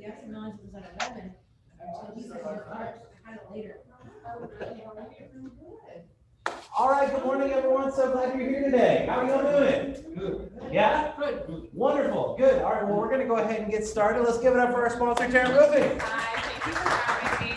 guess and realized it was at 11 until he said it was kind of later. All right, good morning, everyone. So glad you're here today. How are you all doing? Good. Yeah? Good. Wonderful. Good. All right, well, we're going to go ahead and get started. Let's give it up for our sponsor, Tarrant Roofing. Hi, thank you for having me.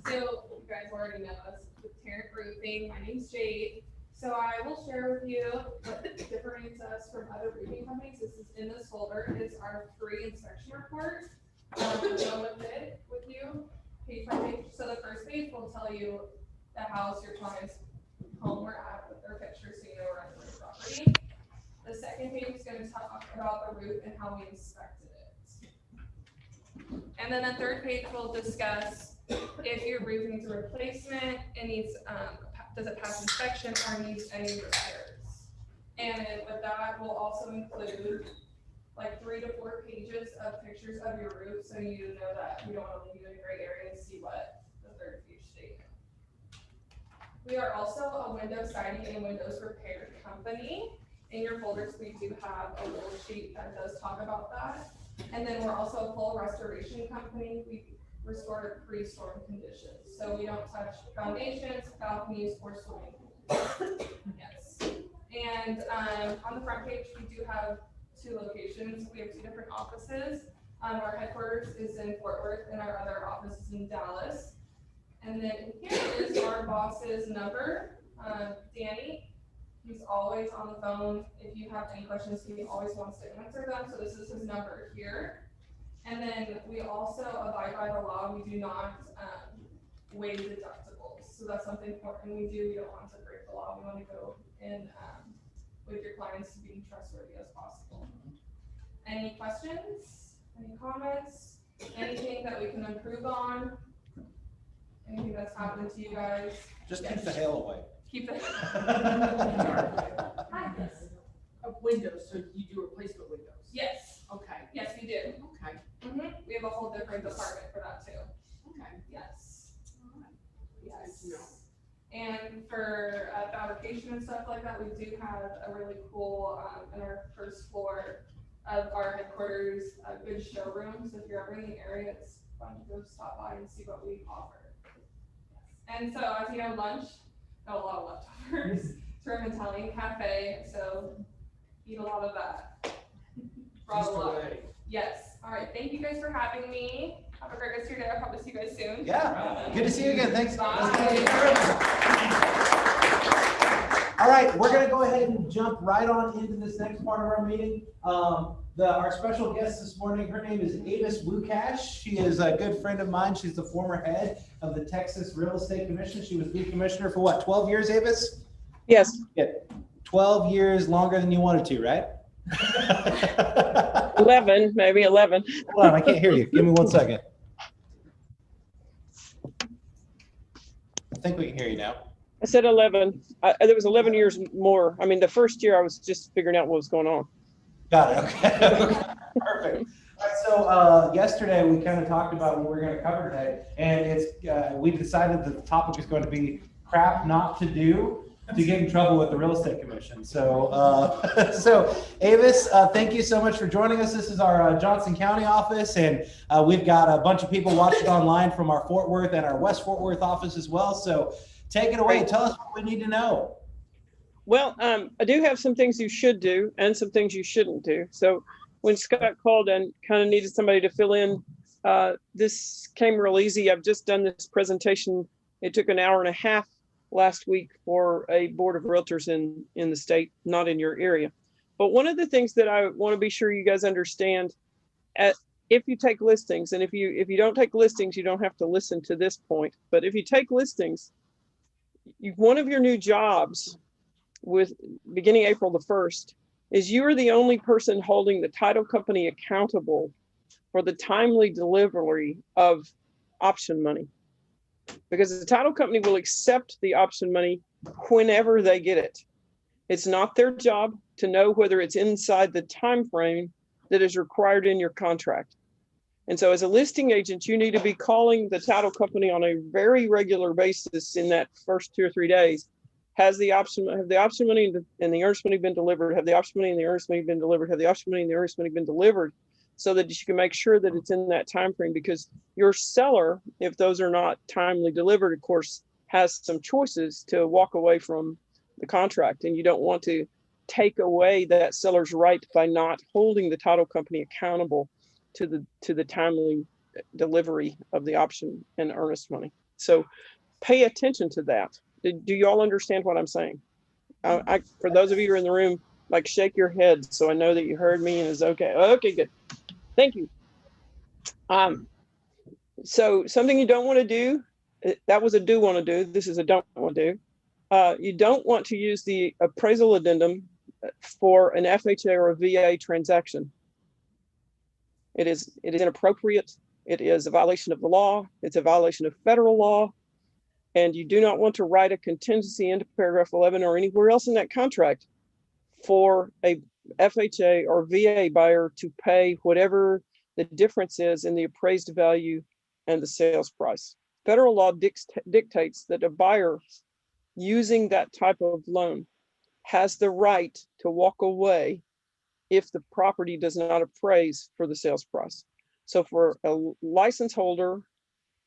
So, you guys already know us with Tarrant Roofing. My name's Jade. So, I will share with you what differentiates us from other roofing companies. This is in this folder. It's our free inspection report. I'll go with it with you, page by page. So, the first page will tell you the house your client's home we're at with their picture, so you know we're on the property. The second page is going to talk about the roof and how we inspected it. And then the third page will discuss if your roof needs a replacement, it needs, does it pass inspection or needs any repairs. And then with that, we'll also include like 3 to 4 pages of pictures of your roof, so you know that we don't want to leave you in a gray area and see what the third page statement. We are also a window siding and windows repair company. In your folders, we do have a little sheet that does talk about that. And then we're also a full restoration company. We restore to pre-storm conditions. So we don't touch foundations, balconies, or swimming pools. Yes. And on the front page, we do have 2 locations. We have 2 different offices. Our headquarters is in Fort Worth and our other office is in Dallas. And then here is our boss's number, Danny. He's always on the phone. If you have any questions, he always wants to answer them. So this is his number here. And then we also abide by the law. We do not waive deductibles. So that's something important we do. We don't want to break the law. We want to go in with your clients to being trustworthy as possible. Any questions? Any comments? Anything that we can improve on? Anything that's happened to you guys? Just keep the hail away. Keep it. Windows, so you do replacement windows? Yes. Okay. Yes, we do. Okay. We have a whole different department for that too. Okay. Yes. All right. Yes. Good to know. And for fabrication and stuff like that, we do have a really cool, in our first floor of our headquarters, a good showroom. So if you're ever in the area, it's fun to go stop by and see what we offer. And so, as you know, lunch, got a lot of leftovers. So we're an Italian cafe, so eat a lot of that. Brought a lot. Yes. All right. Thank you guys for having me. Have a great rest of your day. I'll probably see you guys soon. Yeah. Good to see you again. Thanks. Bye. All right, we're going to go ahead and jump right on into this next part of our meeting. Our special guest this morning, her name is Avis Wukash. She is a good friend of mine. She's the former head of the Texas Real Estate Commission. She was lead commissioner for what, 12 years, Avis? Yes. Yeah, 12 years longer than you wanted to, right? 11, maybe 11. Hold on, I can't hear you. Give me 1 second. I think we can hear you now. I said 11. There was 11 years more. I mean, the first year I was just figuring out what was going on. Got it. Okay. Perfect. All right, so yesterday we kind of talked about what we're going to cover today, and it's we decided that the topic is going to be crap not to do to get in trouble with the real estate commission. So, so Avis, thank you so much for joining us. This is our Johnson County office, and we've got a bunch of people watching online from our Fort Worth and our West Fort Worth office as well. So, take it away. Tell us what we need to know. Well, I do have some things you should do and some things you shouldn't do. So when Scott called and kind of needed somebody to fill in, this came real easy. I've just done this presentation. It took an hour and a half last week for a board of realtors in the state, not in your area. But one of the things that I want to be sure you guys understand, if you take listings, and if you don't take listings, you don't have to listen to this point. But if you take listings, one of your new jobs with beginning April the 1st is you are the only person holding the title company accountable for the timely delivery of option money, because the title company will accept the option money whenever they get it. It's not their job to know whether it's inside the time frame that is required in your contract. And so as a listing agent, you need to be calling the title company on a very regular basis in that first 2 or 3 days. Have the option money and the earnest money been delivered? Have the option money and the earnest money been delivered? Have the option money and the earnest money been delivered? so that you can make sure that it's in that time frame, because your seller, if those are not timely delivered, of course, has some choices to walk away from the contract, and you don't want to take away that seller's right by not holding the title company accountable to the timely delivery of the option and earnest money. So pay attention to that. Do you all understand what I'm saying? For those of you who are in the room, like, shake your head so I know that you heard me and is okay. Okay, good. Thank you. So something you don't want to do, that was a do want to do. This is a don't want to do. You don't want to use the appraisal addendum for an FHA or a VA transaction. It is inappropriate. It is a violation of the law. It's a violation of federal law. And you do not want to write a contingency into paragraph 11 or anywhere else in that contract for a FHA or VA buyer to pay whatever the difference is in the appraised value and the sales price. Federal law dictates that a buyer using that type of loan has the right to walk away if the property does not appraise for the sales price. So for a license holder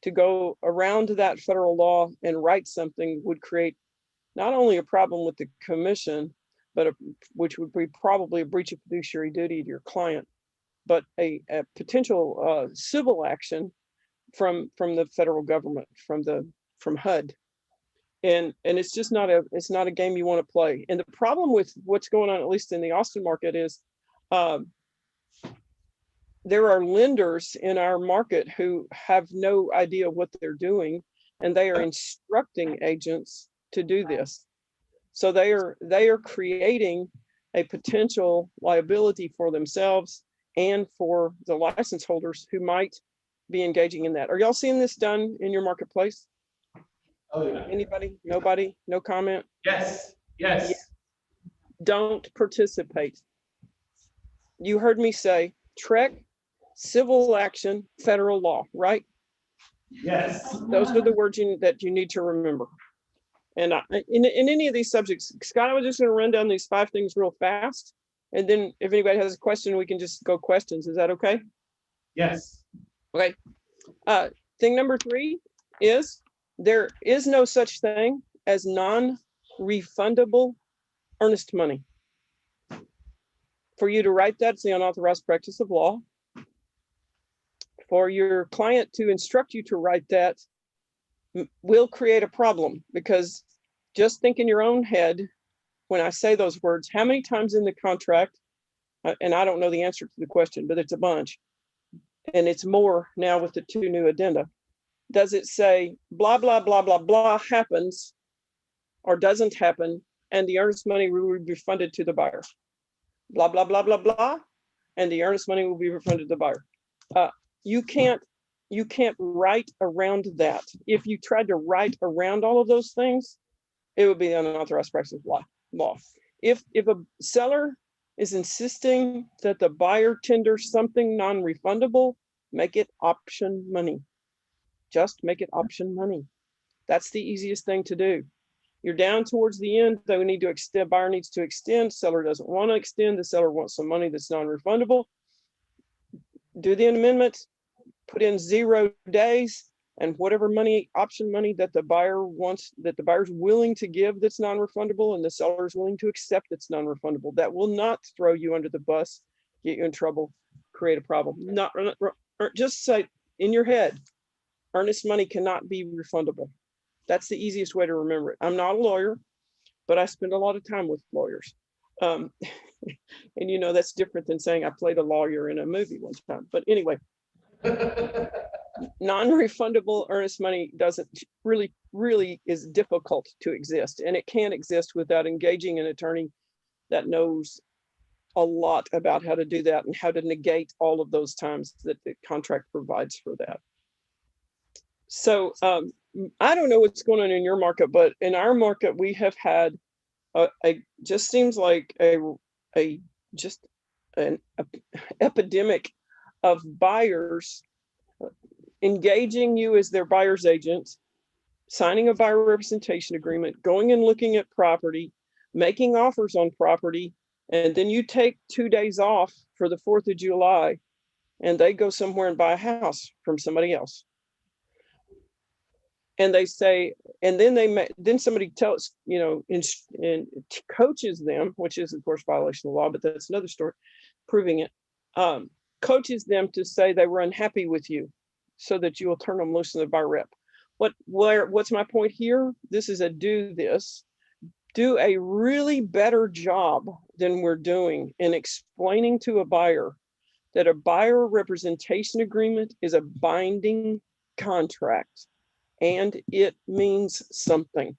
to go around that federal law and write something would create not only a problem with the commission, but which would be probably a breach of fiduciary duty to your client, but a potential civil action from the federal government, from HUD. And it's just not a game you want to play. And the problem with what's going on, at least in the Austin market, is there are lenders in our market who have no idea what they're doing, and they are instructing agents to do this. So they are creating a potential liability for themselves and for the license holders who might be engaging in that. Are y'all seeing this done in your marketplace? Oh, yeah. Anybody? Nobody? No comment? Yes. Yes. Yeah. Don't participate. You heard me say TREC, civil action, federal law, right? Yes. Those are the words that you need to remember. And in any of these subjects, Scott, I was just going to run down these 5 things real fast. And then if anybody has a question, we can just go questions. Is that okay? Yes. Okay. Thing number 3 is there is no such thing as non-refundable earnest money. For you to write that, it's the unauthorized practice of law. For your client to instruct you to write that will create a problem, because just think in your own head when I say those words, how many times in the contract, and I don't know the answer to the question, but it's a bunch, and it's more now with the 2 new addenda. Does it say blah, blah, blah, blah, blah happens or doesn't happen, and the earnest money will be refunded to the buyer? Blah, blah, blah, blah, blah, and the earnest money will be refunded to the buyer. You can't write around that. If you tried to write around all of those things, it would be an unauthorized practice of law. If a seller is insisting that the buyer tender something non-refundable, make it option money. Just make it option money. That's the easiest thing to do. You're down towards the end, though. We need to extend. Buyer needs to extend. Seller doesn't want to extend. The seller wants some money that's non-refundable. Do the amendment. Put in 0 days, and whatever money, option money that the buyer wants, that the buyer's willing to give that's non-refundable, and the seller's willing to accept that's non-refundable. That will not throw you under the bus, get you in trouble, create a problem. Not just say in your head, earnest money cannot be refundable. That's the easiest way to remember it. I'm not a lawyer, but I spend a lot of time with lawyers. And you know, that's different than saying I played a lawyer in a movie one time. But anyway, non-refundable earnest money doesn't really is difficult to exist, and it can't exist without engaging an attorney that knows a lot about how to do that and how to negate all of those times that the contract provides for that. So I don't know what's going on in your market, but in our market we have had just seems like an epidemic of buyers engaging you as their buyer's agent, signing a buyer representation agreement, going and looking at property, making offers on property, and then you take 2 days off for the 4th of July and they go somewhere and buy a house from somebody else. And they say, and then then somebody tells, you know, and coaches them, which is of course violation of the law, but that's another story, proving it, coaches them to say they were unhappy with you so that you will turn them loose in the buyer rep. What's my point here? This is a do a really better job than we're doing in explaining to a buyer that a buyer representation agreement is a binding contract, and it means something.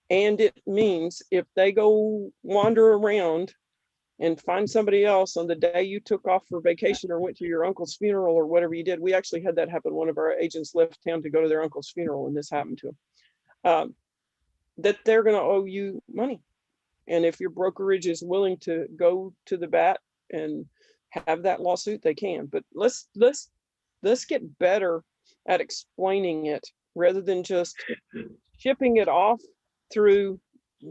And it means if they go wander around and find somebody else on the day you took off for vacation or went to your uncle's funeral or whatever you did. We actually had that happen. One of our agents left town to go to their uncle's funeral, and this happened to him. That they're going to owe you money. And if your brokerage is willing to go to the bat and have that lawsuit, they can. But let's get better at explaining it rather than just shipping it off through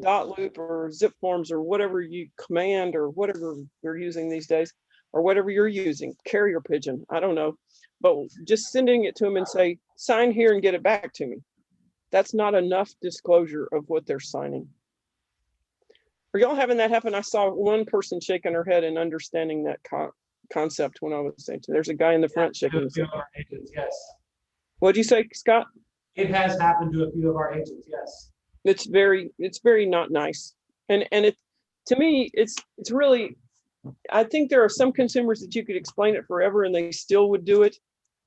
dot loop or zip forms or whatever you command or whatever you're using these days, or whatever you're using, carrier pigeon, I don't know, but just sending it to them and say, sign here and get it back to me. That's not enough disclosure of what they're signing. Are y'all having that happen? I saw one person shaking her head and understanding that concept when I was saying, there's a guy in the front shaking his head. Yes. What'd you say, Scott? It has happened to a few of our agents, yes. It's very not nice. And it, to me, it's really, I think there are some consumers that you could explain it forever and they still would do it.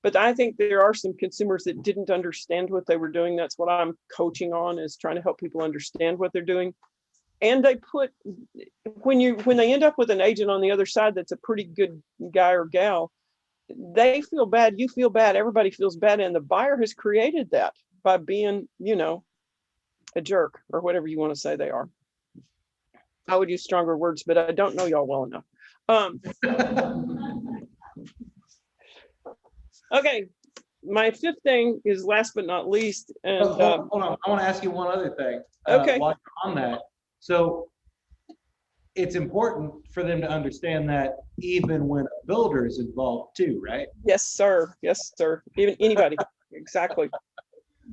But I think there are some consumers that didn't understand what they were doing. That's what I'm coaching on, is trying to help people understand what they're doing. And they put, when they end up with an agent on the other side that's a pretty good guy or gal, they feel bad, you feel bad, everybody feels bad. And the buyer has created that by being, you know, a jerk or whatever you want to say they are. I would use stronger words, but I don't know y'all well enough. Okay, my fifth thing is last but not least. And hold on, I want to ask you one other thing. Okay. While you're on that, so it's important for them to understand that even when a builder is involved too, right? Yes, sir. Yes, sir. Even anybody. Exactly.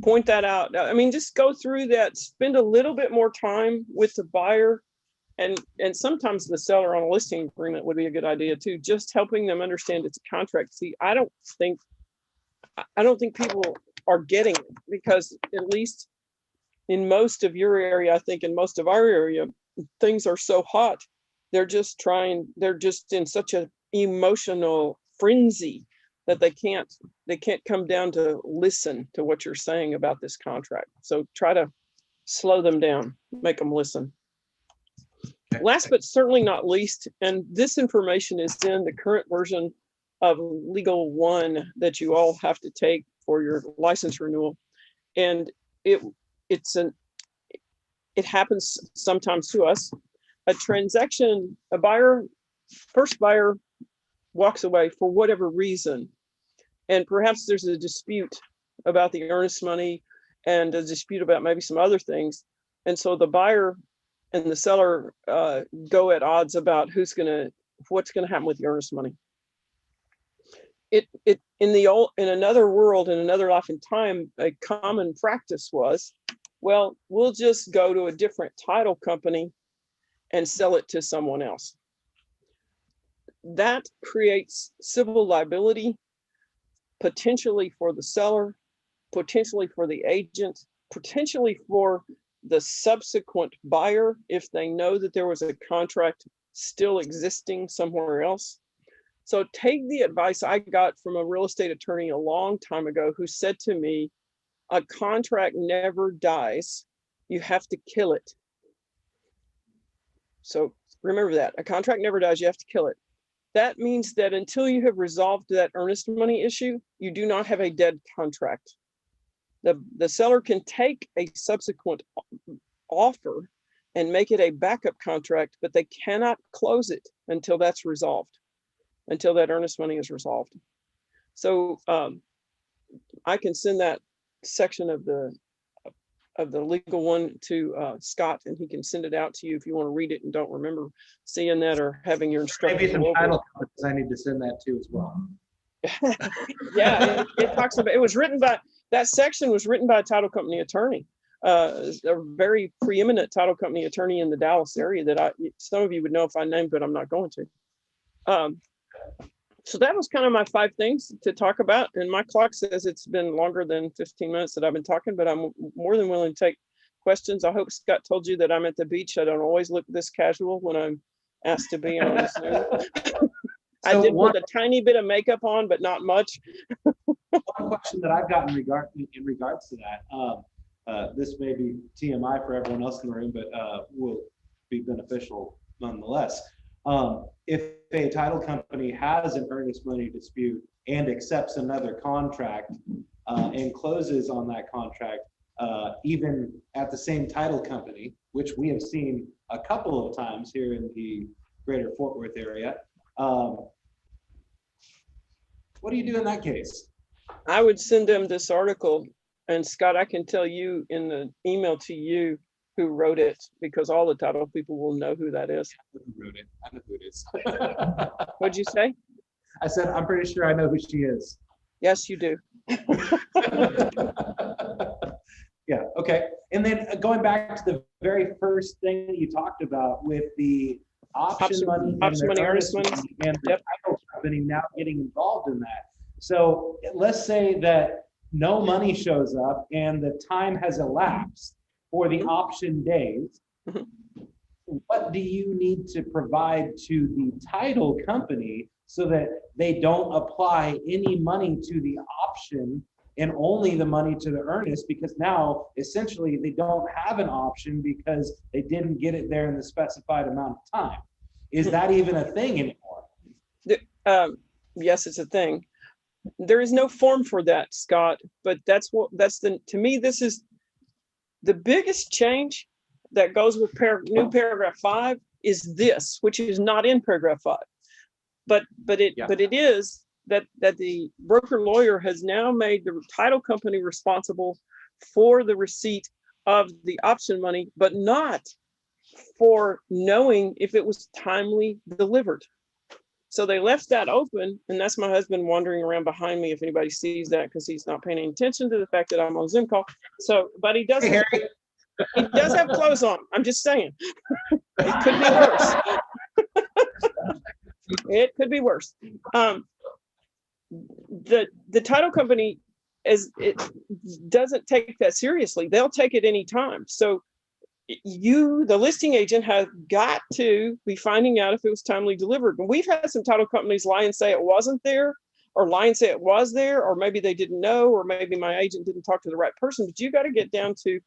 Point that out. I mean, just go through that, spend a little bit more time with the buyer, and sometimes the seller on a listing agreement would be a good idea too, just helping them understand it's a contract. See, I don't think people are getting it, because at least in most of your area, I think in most of our area, things are so hot. They're just in such an emotional frenzy that they can't come down to listen to what you're saying about this contract. So try to slow them down, make them listen. Last but certainly not least, and this information is in the current version of Legal One that you all have to take for your license renewal. And it happens sometimes to us. A transaction, first buyer walks away for whatever reason, and perhaps there's a dispute about the earnest money and a dispute about maybe some other things. And so the buyer and the seller go at odds about what's gonna happen with the earnest money. In another world, in another life and time, a common practice was, well, we'll just go to a different title company and sell it to someone else. That creates civil liability, potentially for the seller, potentially for the agent, potentially for the subsequent buyer if they know that there was a contract still existing somewhere else. So take the advice I got from a real estate attorney a long time ago, who said to me, a contract never dies. You have to kill it. So remember that. A contract never dies. You have to kill it. That means that until you have resolved that earnest money issue, you do not have a dead contract. The seller can take a subsequent offer and make it a backup contract, but they cannot close it until that's resolved, until that earnest money is resolved. So I can send that section of the Legal One to Scott, and he can send it out to you if you want to read it and don't remember seeing that or having your instructor. Maybe some title companies I need to send that to as well. Yeah, it talks about, it was written by, that section was written by a title company attorney, a very preeminent title company attorney in the Dallas area that some of you would know if I named, but I'm not going to. So that was kind of my 5 things to talk about. And my clock says it's been longer than 15 minutes that I've been talking, but I'm more than willing to take questions. I hope Scott told you that I'm at the beach. I don't always look this casual when I'm asked to be on Zoom. I did put a tiny bit of makeup on, but not much. One question that I've gotten in regards to that, this may be TMI for everyone else in the room, but will be beneficial nonetheless. If a title company has an earnest money dispute and accepts another contract and closes on that contract, even at the same title company, which we have seen a couple of times here in the greater Fort Worth area, what do you do in that case? I would send them this article, and Scott, I can tell you in the email to you who wrote it, because all the title people will know who that is. Who wrote it? I know who it is. What'd you say? I said, I'm pretty sure I know who she is. Yes, you do. Yeah, okay. And then going back to the very first thing that you talked about with the option money and the earnest money and the title company now getting involved in that. So let's say that no money shows up and the time has elapsed for the option days. What do you need to provide to the title company so that they don't apply any money to the option and only the money to the earnest, because now essentially they don't have an option because they didn't get it there in the specified amount of time? Is that even a thing anymore? Yes, it's a thing. There is no form for that, Scott, but to me, this is the biggest change that goes with new paragraph 5 is this, which is not in paragraph 5. But it is that the broker lawyer has now made the title company responsible for the receipt of the option money, but not for knowing if it was timely delivered. So they left that open, and that's my husband wandering around behind me if anybody sees that, because he's not paying any attention to the fact that I'm on Zoom call. So, but he does have clothes on. I'm just saying. It could be worse. It could be worse. The title company doesn't take that seriously. They'll take it anytime. So the listing agent, has got to be finding out if it was timely delivered. And we've had some title companies lie and say it wasn't there, or lie and say it was there, or maybe they didn't know, or maybe my agent didn't talk to the right person. But you got to get down to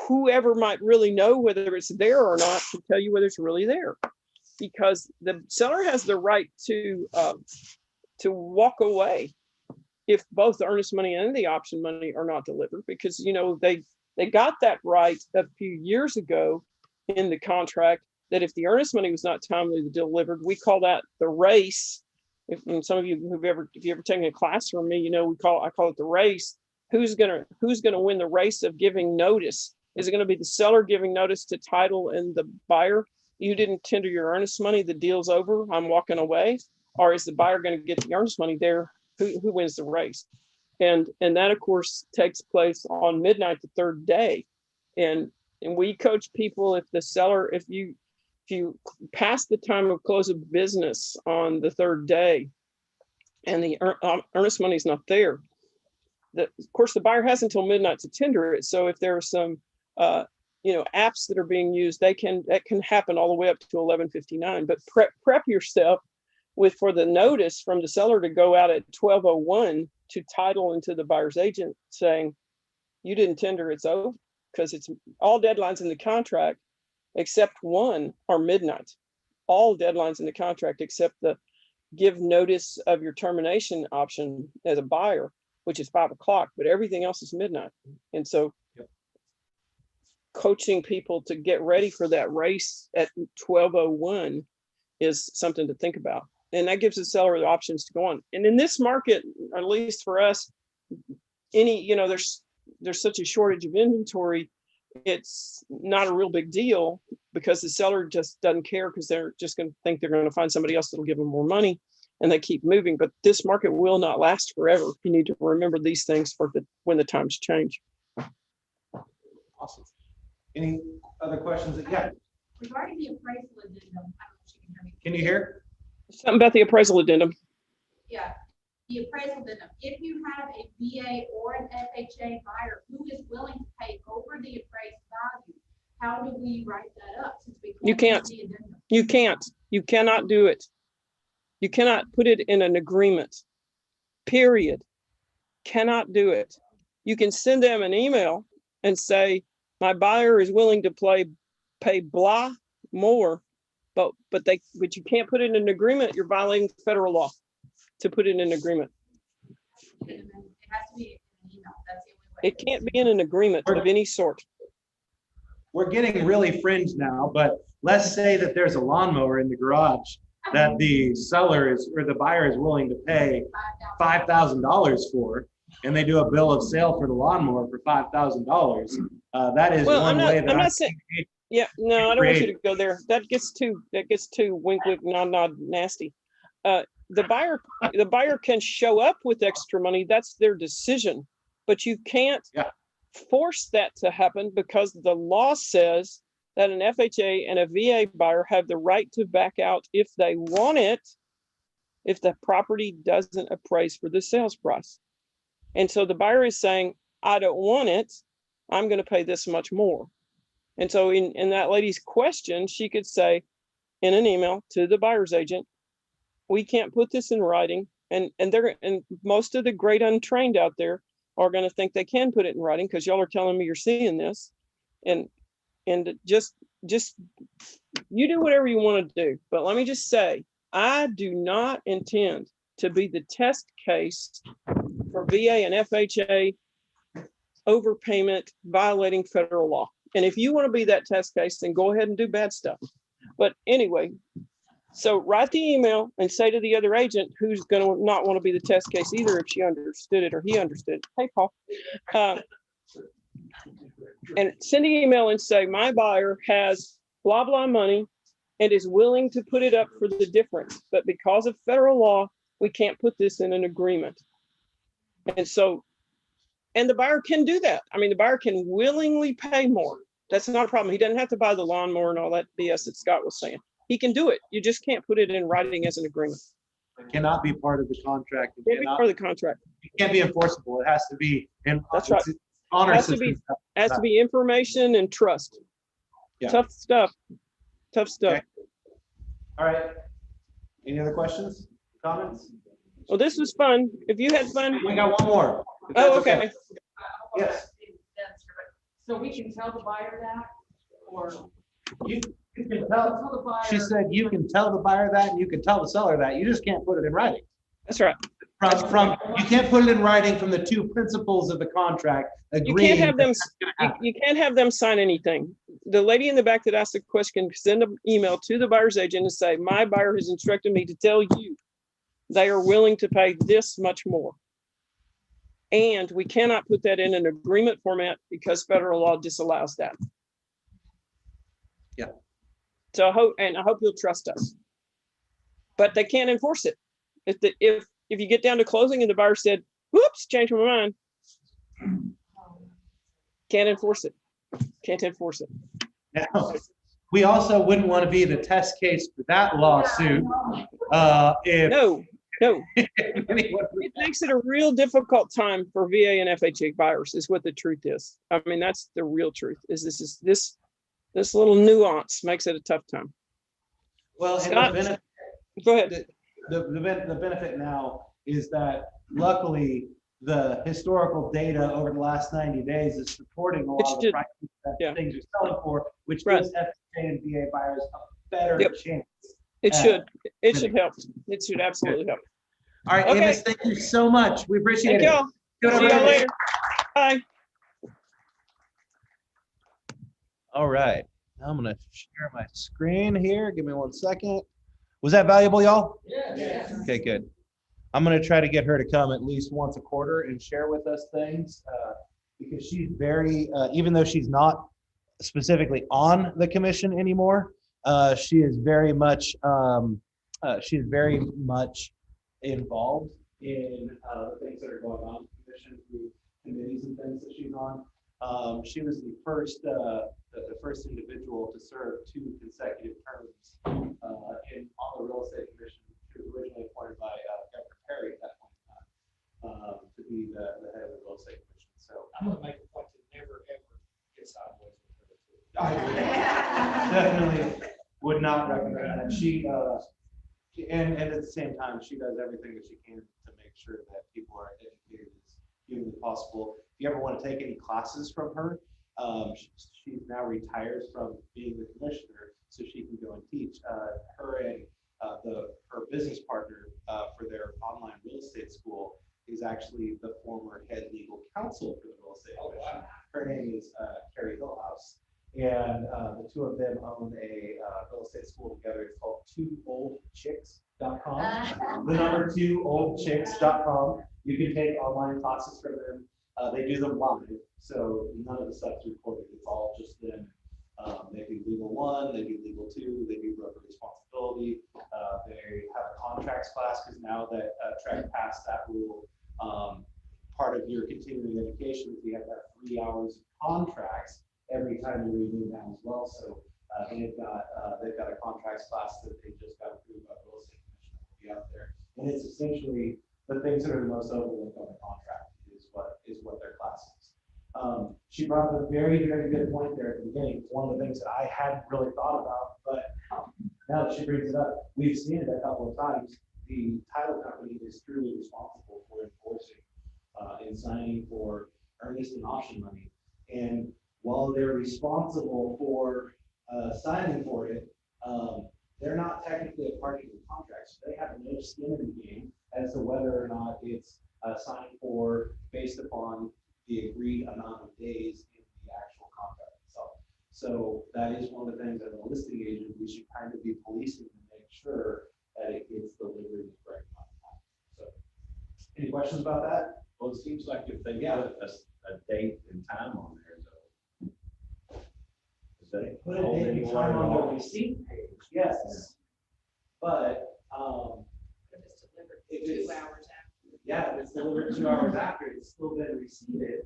whoever might really know whether it's there or not to tell you whether it's really there, because the seller has the right to walk away if both the earnest money and the option money are not delivered, because they got that right a few years ago in the contract, that if the earnest money was not timely delivered, we call that the race. And some of you if you ever taken a class from me, I call it the race. Who's gonna win the race of giving notice? Is it going to be the seller giving notice to title and the buyer? You didn't tender your earnest money, the deal's over, I'm walking away. Or is the buyer going to get the earnest money there? Who wins the race? And that of course takes place on midnight the third day. And we coach people, if you pass the time of close of business on the third day and the earnest money is not there, of course the buyer has until midnight to tender it. So if there are some apps that are being used, that can happen all the way up to 11:59. But prep yourself for the notice from the seller to go out at 12:01 to title into the buyer's agent saying, you didn't tender, it's over, because it's all deadlines in the contract except one are midnight. All deadlines in the contract except the give notice of your termination option as a buyer, which is 5 o'clock, but everything else is midnight. And so coaching people to get ready for that race at 12:01 is something to think about. And that gives the seller the options to go on. And in this market, at least for us, there's such a shortage of inventory, it's not a real big deal, because the seller just doesn't care, because they're just going to think they're going to find somebody else that'll give them more money. and they keep moving. But this market will not last forever. You need to remember these things for when the times change. Awesome. Any other questions? Yeah, Regarding the appraisal addendum, I don't know if you can hear me. can you hear? Something about the appraisal addendum. Yeah, the appraisal addendum. If you have a VA or an FHA buyer who is willing to pay over the appraised value, how do we write that up? Since we You can't. use the addendum? You can't. You cannot do it. You cannot put it in an agreement. Period. Cannot do it. You can send them an email and say, my buyer is willing to pay blah more, but you can't put it in an agreement. You're violating federal law to put it in an agreement. It has to be an email. That's the only way. It can't be in an agreement of any sort. We're getting really fringe now, but let's say that there's a lawnmower in the garage that the seller is, or the buyer is willing to pay $5,000 for, and they do a bill of sale for the lawnmower for $5,000. That is Well, one way that I'm not saying. Yeah, no, I don't want you to go there. That gets too wink, wink, nod, nod, nasty. The buyer can show up with extra money. That's their decision, but you can't force that to happen because the law says that an FHA and a VA buyer have the right to back out if they want it, if the property doesn't appraise for the sales price. And so the buyer is saying, I don't want it. I'm going to pay this much more. And so in that lady's question, she could say in an email to the buyer's agent, we can't put this in writing. And most of the great untrained out there are going to think they can put it in writing because y'all are telling me you're seeing this. And just you do whatever you want to do. But let me just say, I do not intend to be the test case for VA and FHA overpayment violating federal law. And if you want to be that test case, then go ahead and do bad stuff. But anyway, so write the email and say to the other agent who's going to not want to be the test case either if she understood it or he understood it. Hey, Paul. And send an email and say, my buyer has blah, blah money and is willing to put it up for the difference. But because of federal law, we can't put this in an agreement. And so, and the buyer can do that. I mean, the buyer can willingly pay more. That's not a problem. He doesn't have to buy the lawnmower and all that BS that Scott was saying. He can do it. You just can't put it in writing as an agreement. It cannot be part of the contract. It can't be part of the contract. It can't be enforceable. It has to be in. That's right. Honor Has to be information and trust. Yeah. Tough stuff. Tough stuff. Okay. All right. Any other questions, comments? Well, this was fun. If you had fun. We got one more. if Oh, that's okay. Yes. So we can tell the buyer that, or You can tell. tell the buyer. She said you can tell the buyer that and you can tell the seller that. You just can't put it in writing. That's right. From you can't put it in writing from the two principles of the contract. You can't have them. Agreeing You can't have them sign anything. The lady in the back that asked the question, send an email to the buyer's agent and say, my buyer has instructed me to tell you they are willing to pay this much more. And we cannot put that in an agreement format because federal law disallows that. Yeah. So I hope you'll trust us. But they can't enforce it. If you get down to closing and the buyer said, whoops, changed my mind. Can't enforce it. Can't enforce it. Now, we also wouldn't want to be the test case for that lawsuit. If No. anyone- It makes it a real difficult time for VA and FHA buyers is what the truth is. I mean, that's the real truth is this little nuance makes it a tough time. well, and Scott? the benefit, Go ahead. the benefit now is that luckily the historical data over the last 90 days is supporting a lot of the prices that things are selling for, which gives FHA and VA buyers a better chance. It should help. It should absolutely help. All right, Okay. Amos, thank you so much. We appreciate Thank it. y'all. Good See y'all over. later. Bye. All right, I'm gonna share my screen here. Give me 1 second. Was that valuable, y'all? Yeah. Okay, good. I'm gonna try to get her to come at least once a quarter and share with us things because she's very, even though she's not specifically on the commission anymore, she is very much involved in the things that are going on in the commission through committees and things that she's on. She was the first individual to serve 2 consecutive terms on the real estate commission. She was originally appointed by Governor Perry at that point in time to be the head of the real estate commission. So I'm gonna make a point to never ever get sideways with her. I definitely would not recommend that. She and at the same time, she does everything that she can to make sure that people are educated as humanly possible. If you ever want to take any classes from her, she's now retired from being the commissioner, so she can go and teach. Her and her business partner for their online real estate school is actually the former head legal counsel for the real estate commission. Her name is Carrie Hillhouse. And the 2 of them own a real estate school together. It's called 2oldchicks.com. The number 2oldchicks.com. You can take online classes from them. They do them live, so none of the stuff's recorded. It's all just them. They do legal 1, they do legal 2, they do broker responsibility. They have a contracts class because now that Trek passed that rule, part of your continuing education is you have to have 3 hours of contracts every time you renew that as well. So they've got a contracts class that they just got approved by the real estate commission that will be out there. And it's essentially the things that are the most overlooked on the contract is what their class is. She brought up a very, very good point there at the beginning. It's one of the things that I hadn't really thought about, but now that she brings it up, we've seen it a couple of times. The title company is truly responsible for enforcing and signing for earnest and option money. And while they're responsible for signing for it, they're not technically a party to the contract. So they have no skin in the game as to whether or not it's signed for based upon the agreed amount of days in the actual contract itself. So that is one of the things as a listing agent we should kind of be policing to make sure that it gets delivered in the correct amount of time. So, any questions about that? Well, it seems like if they put a date and time on there, though. Is that Put a date and time on the receipt page, yes. But If it's delivered If 2 it's- hours after. yeah, if it's delivered 2 hours after, it's still been received.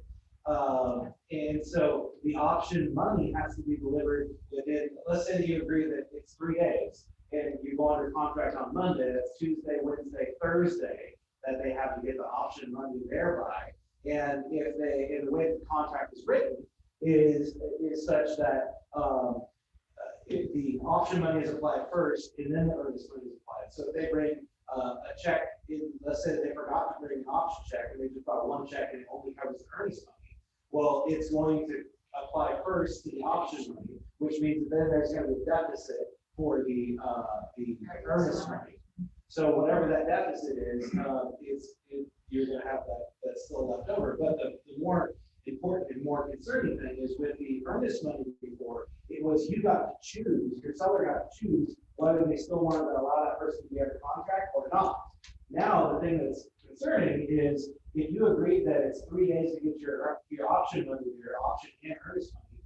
And so the option money has to be delivered within, let's say you agree that it's 3 days and you go under contract on Monday, that's Tuesday, Wednesday, Thursday, that they have to get the option money there by. And if the way the contract is written is such that if the option money is applied first and then the earnest money is applied. So if they bring a check in, let's say they forgot to bring an option check and they just brought 1 check and it only covers the earnest money. Well, it's going to apply first to the option money, which means that then there's going to be a deficit for the earnest money. So whatever that deficit is, you're going to have that's still left over. But the more important and more concerning thing is with the earnest money before, it was you got to choose, your seller got to choose whether they still wanted to allow that person to be under contract or not. Now, the thing that's concerning is if you agreed that it's 3 days to get your option money, your option and earnest money,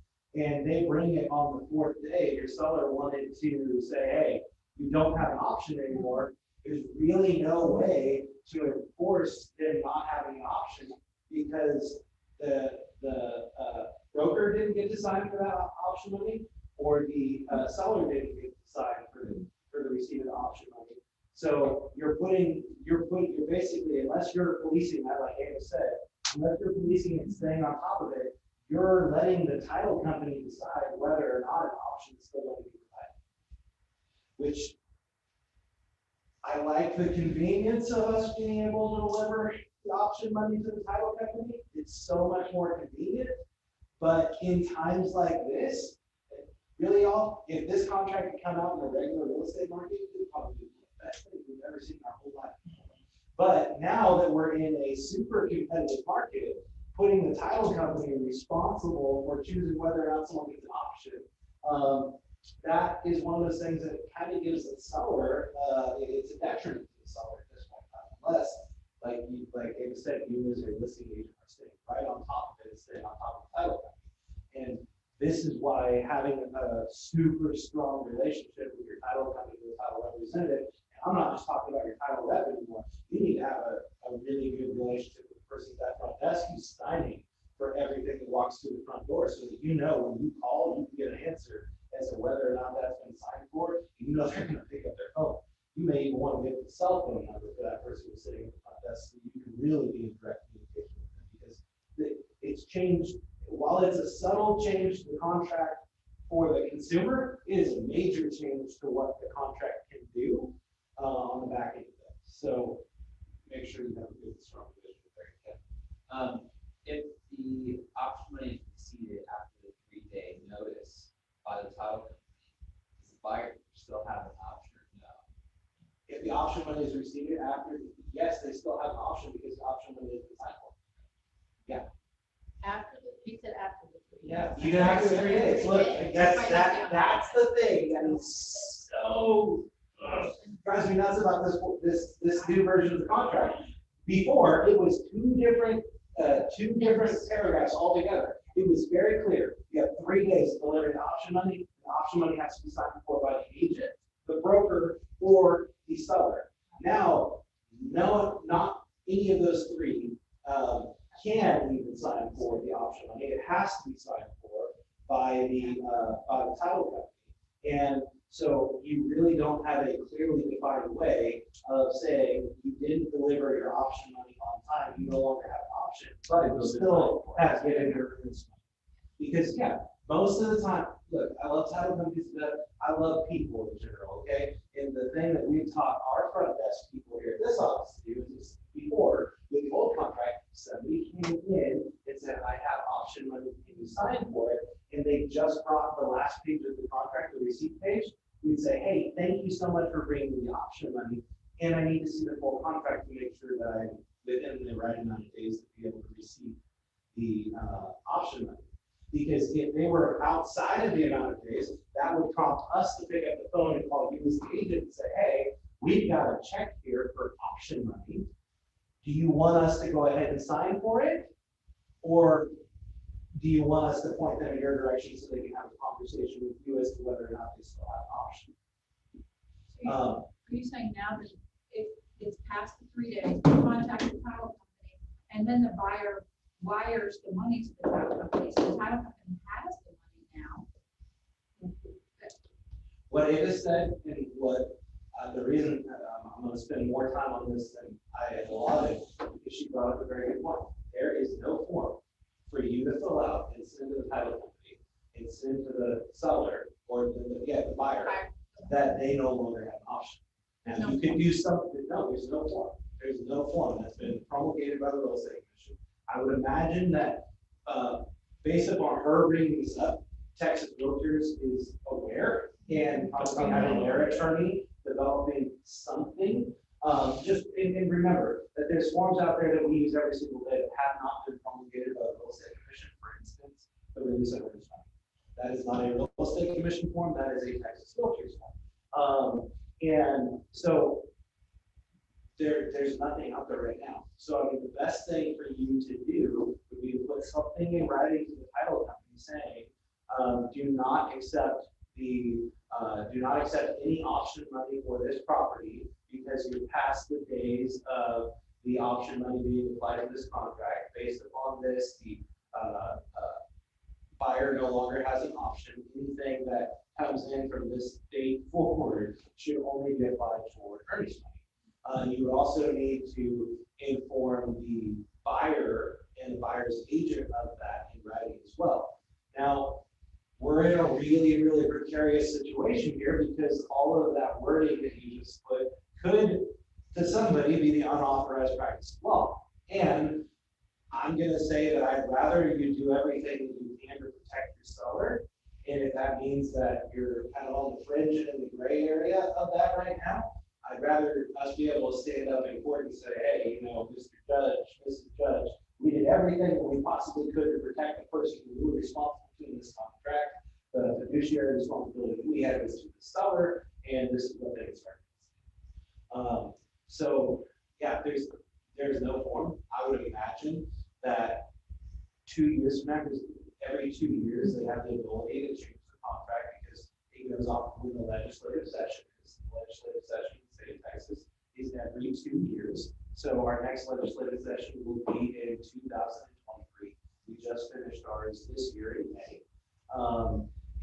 and they bring it on the 4th day, your seller wanted to say, hey, you don't have an option anymore. There's really no way to enforce them not having an option because the broker didn't get to sign for that option money, or the seller didn't get to sign for the receipt of the option money. So you're basically, unless you're policing that, like Ava said, unless you're policing and staying on top of it, you're letting the title company decide whether or not an option is still going to be provided. Which I like the convenience of us being able to deliver the option money to the title company. It's so much more convenient. But in times like this, really if this contract had come out in the regular real estate market, it would probably be the best thing we've ever seen in our whole life. But now that we're in a super competitive market, putting the title company responsible for choosing whether or not someone gets an option, that is one of those things that kind of gives the seller, it's a detriment to the seller at this point in time, unless, like Ava said, you as a listing agent are staying right on top of it, staying on top of the title company. And this is why having a super strong relationship with your title company, your title representative, and I'm not just talking about your title rep anymore. You need to have a really good relationship with the person at that front desk who's signing for everything that walks through the front door, so that you know when you call, you can get an answer as to whether or not that's been signed for. You know they're gonna pick up their phone. You may even want to get the cell phone number for that person who's sitting at the front desk, so you can really be in direct communication with them, because it's changed. While it's a subtle change to the contract for the consumer, it is a major change to what the contract can do on the back end of it. So make sure you have a good, strong vision there. If the option money is exceeded after the 3-day notice by the title company, does the buyer still have an option or no? If the option money is received after, yes, they still have an option because the option money is signed for. He said after the 3 days. Yeah, even after 3 days. Look, that's the thing that is so drives me nuts about this new version of the contract. Before, it was two different paragraphs altogether. It was very clear. You have 3 days to deliver the option money. The option money has to be signed for by the agent, the broker, or the seller. Now, no, not any of those three can even sign for the option money. It has to be signed for by the title company. And so you really don't have a clearly defined way of saying you didn't deliver your option money on time, you no longer have an option, but you still have to get in your earnest money. Because most of the time, look, I love title companies, but I love people in general, okay? And the thing that we've taught our front desk people here at this office to do is before, with the old contract, somebody came in and said, I have option money, can you sign for it? And they just brought the last page of the contract, the receipt page. We'd say, hey, thank you so much for bringing the option money, and I need to see the full contract to make sure that I'm within the right amount of days to be able to receive the option money. Because if they were outside of the amount of days, that would prompt us to pick up the phone and call you as the agent and say, hey, we've got a check here for option money. Do you want us to go ahead and sign for it? Or do you want us to point them in your direction so they can have a conversation with you as to whether or not they still have an option? Are you saying now that if it's past the 3 days, you contact the title company, and then the buyer wires the money to the title company, so the title company has the money now? What Ava said, and what the reason I'm going to spend more time on this than I had allotted, because she brought up a very good point. There is no form for you to fill out and send to the title company and send to the seller or the buyer that they no longer have an option. Now, you can do something. No, there's no form. There's no form that's been promulgated by the real estate commission. I would imagine that based upon her bringing this up, Texas Realtors is aware and probably having their attorney developing something. And remember that there's forms out there that we use every single day that have not been promulgated by the real estate commission. For instance, the release of earnest money. That is not a real estate commission form. That is a Texas Realtors form. And so there's nothing out there right now. So I mean, the best thing for you to do would be to put something in writing to the title company saying, do not accept any option money for this property because you're past the days of the option money being applied to this contract. Based upon this, the buyer no longer has an option. Anything that comes in from this date forward should only be applied toward earnest money. You would also need to inform the buyer and the buyer's agent of that in writing as well. Now, we're in a really, really precarious situation here because all of that wording that you just put could, to somebody, be the unauthorized practice of law. And I'm going to say that I'd rather you do everything that you can to protect your seller. And if that means that you're kind of on the fringe and in the gray area of that right now, I'd rather us be able to stand up in court and say, hey, Mr. Judge, Mrs. Judge, we did everything that we possibly could to protect the person who was responsible in this contract. The fiduciary responsibility we had was to the seller, and this is what they expect. So yeah, there's no form. I would imagine that 2 years from now, because every 2 years they have the ability to change the contract because it goes off with the legislative session. It's the legislative session, state of Texas is every 2 years. So our next legislative session will be in 2023. We just finished ours this year in May.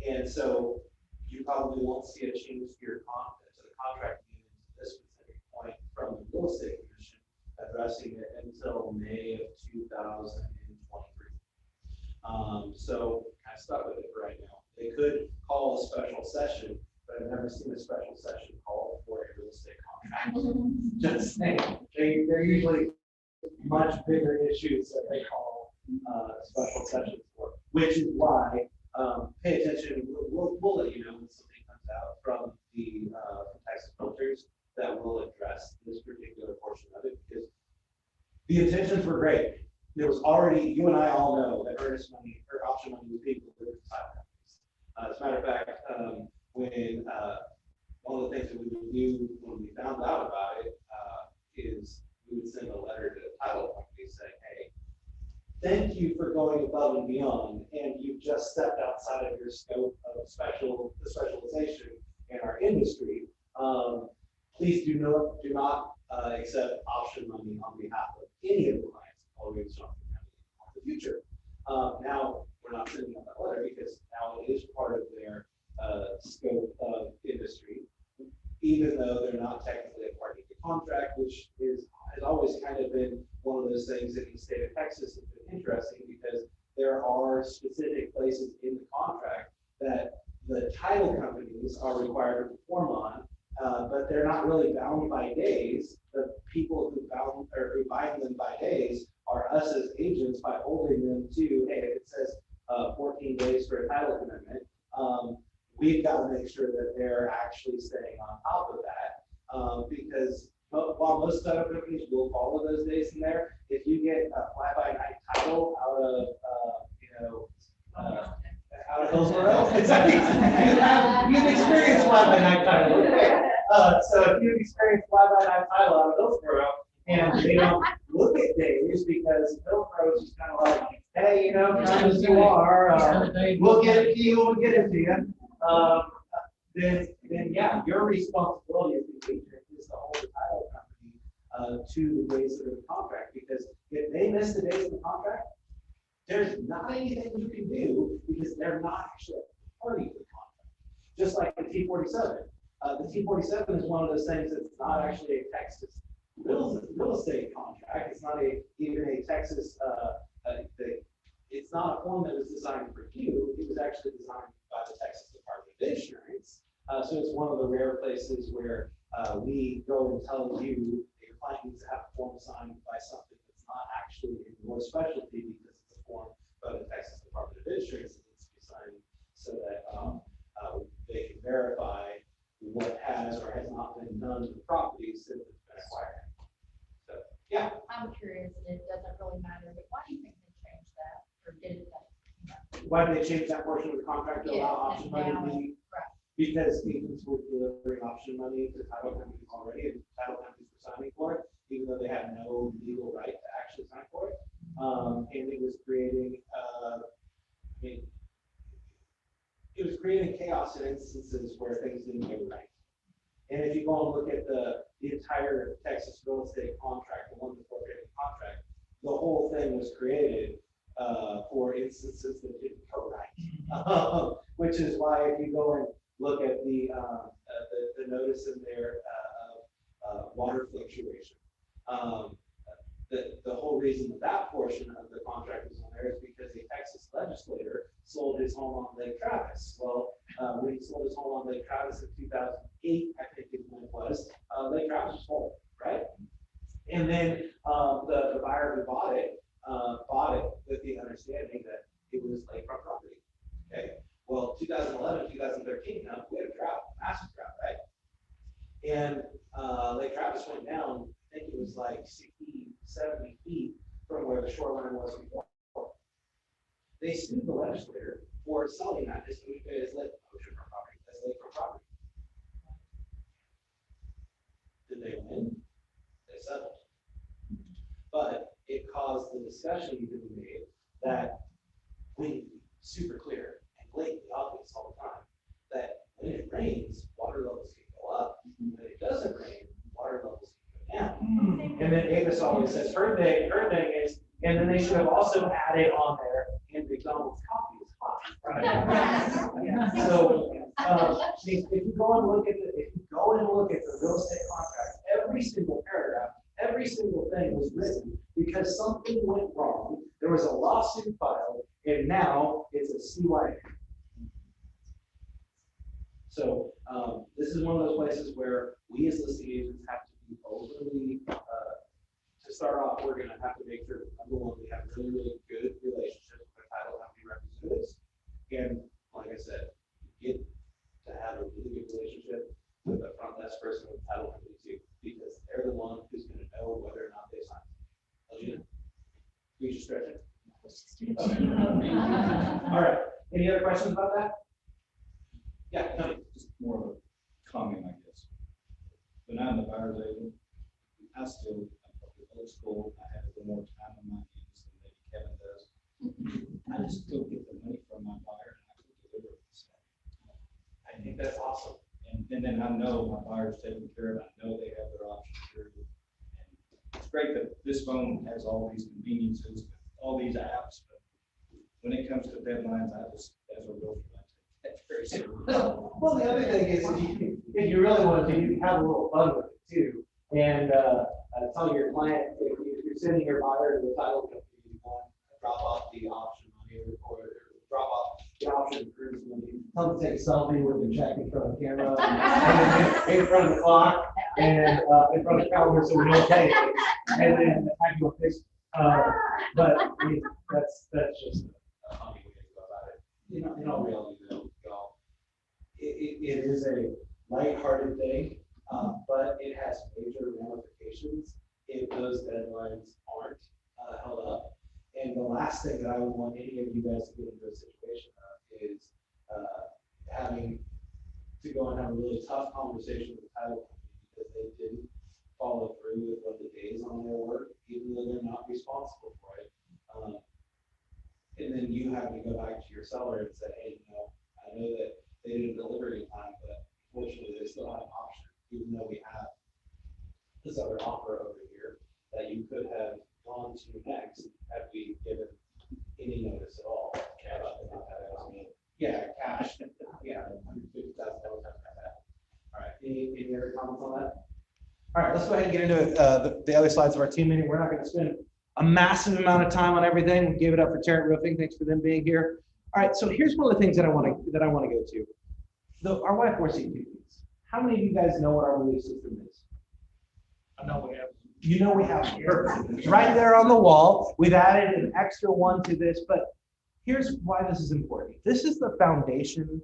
And so you probably won't see a change to your to the contract meeting to this specific point from the real estate commission addressing it until May of 2023. So kind of stuck with it for right now. They could call a special session, but I've never seen a special session called for a real estate contract. Just saying, they're usually much bigger issues that they call special sessions for, which is why pay attention. We'll let you know when something comes out from the from Texas Filters that will address this particular portion of it, because the intentions were great. There was already, you and I all know that earnest money or option money was being delivered to title companies. As a matter of fact, when one of the things that we would do when we found out about it is we would send a letter to the title company saying, hey, thank you for going above and beyond, and you've just stepped outside of your scope of specialization in our industry. Please do not accept option money on behalf of any of the clients always in the future. Now we're not sending out that letter because now it is part of their scope of industry, even though they're not technically a party to the contract, which has always kind of been one of those things in the state of Texas that's been interesting, because there are specific places in the contract that the title companies are required to perform on, but they're not really bound by days. The people who bind them by days are us as agents by holding them to, hey, if it says 14 days for a title commitment, we've got to make sure that they're actually staying on top of that, because while most title companies will follow those days in there, if you get a fly-by-night title out of, out of Hillsborough, you've experienced fly-by-night title. Okay. So if you've experienced fly-by-night title out of Hillsborough, and they don't look at days because Hillsborough is just kind of like, hey, kind as you are, we'll get it to you, we'll get it to you. Then yeah, your responsibility as the agent is to hold the title company to the days that are in the contract, because if they miss the days of the contract, there's not anything you can do because they're not actually a party to the contract. Just like the T-47. The T-47 is one of those things that's not actually a Texas real estate contract. It's not even a Texas, it's not a form that was designed for you. It was actually designed by the Texas Department of Insurance. So it's one of the rare places where we go and tell you that your client needs to have a form signed by something that's not actually in your specialty, because it's a form by the Texas Department of Insurance that needs to be signed so that they can verify what has or has not been done to the property since it's been acquired. So, yeah. I'm curious, and it doesn't really matter, but why do you think they changed that, or did it? Why did they change that portion of the contract to allow option money to be? Right. Because agents were delivering option money to title companies already, and title companies were signing for it, even though they had no legal right to actually sign for it. And it was creating, it was creating chaos in instances where things didn't go right. And if you go and look at the entire Texas real estate contract, the one before trading contract, the whole thing was created for instances that didn't go right. Which is why if you go and look at the notice in there of water fluctuation, the whole reason that portion of the contract was on there is because a Texas legislator sold his home on Lake Travis. Well, when he sold his home on Lake Travis in 2008, I think is when it was, Lake Travis was full, right? And then the buyer who bought it with the understanding that it was lakefront property. Okay. Well, 2011, 2013, we had a drought, massive drought, right? And Lake Travis went down, I think it was like 60, 70 feet from where the shoreline was before. They sued the legislator for selling that as oceanfront property, as lakefront property. Did they win? They settled. But it caused the discussion to be made that we need to be super clear and blatantly obvious all the time that when it rains, water levels can go up. When it doesn't rain, And then Avis always says her thing is, and then they should have also added on there, and McDonald's coffee is hot. Right? So, if you go and look at the real estate contract, every single paragraph, every single thing was written because something went wrong. There was a lawsuit filed, and now it's a CYA. So this is one of those places where we as listing agents have to be overly, to start off, we're gonna have to make sure, number one, we have really, really good relationships with our title company representatives. And like I said, you get to have a really good relationship with the front desk person with the title company too, because they're the one who's gonna know whether or not they sign. We should stretch it. All right, any other questions about that? Yeah, no. Just more of a comment, I guess. When I'm the buyer's agent, I still, I'm old school, I have a little more time on my hands than maybe Kevin does. I just still get the money from my buyer and I can deliver it. I think that's awesome. And then I know my buyer's taken care of, I know they have their options here. And it's great that this phone has all these conveniences, all these apps, but when it comes to deadlines, I just, as a realtor, I take that very seriously. Well, the other thing is, if you really want to, you can have a little fun with it too. And tell your client, if you're sending your buyer to the title company, you want to drop off the option money or drop off the option cruise money. Tell them to take a selfie with their check in front of the camera, and in front of the clock, and in front of the calendar so we know okay. And then I do a fix. But I mean, that's just a funny way to go about it. You know, in all reality, though, y'all, it is a lighthearted thing, but it has major ramifications if those deadlines aren't held up. And the last thing that I would want any of you guys to get into a situation of is having to go and have a really tough conversation with the title company because they didn't follow through with what the days on their work, even though they're not responsible for it. And then you have to go back to your seller and say, hey, I know that they didn't deliver in time, but fortunately they still have an option, even though we have this other offer over here that you could have gone to next had we given any notice at all. Cash. Yeah, cash. Yeah, $150,000. All right, any other comments on that? All right, let's go ahead and get into the other slides of our team meeting. We're not going to spend a massive amount of time on everything. We gave it up for Tarrant Roofing. Thanks for them being here. All right, so here's one of the things that I want to go to. Our Y4C meetings. How many of you guys know what our release system is? I know we have. You know we have it's right there on the wall. We've added an extra one to this, but here's why this is important. This is the foundation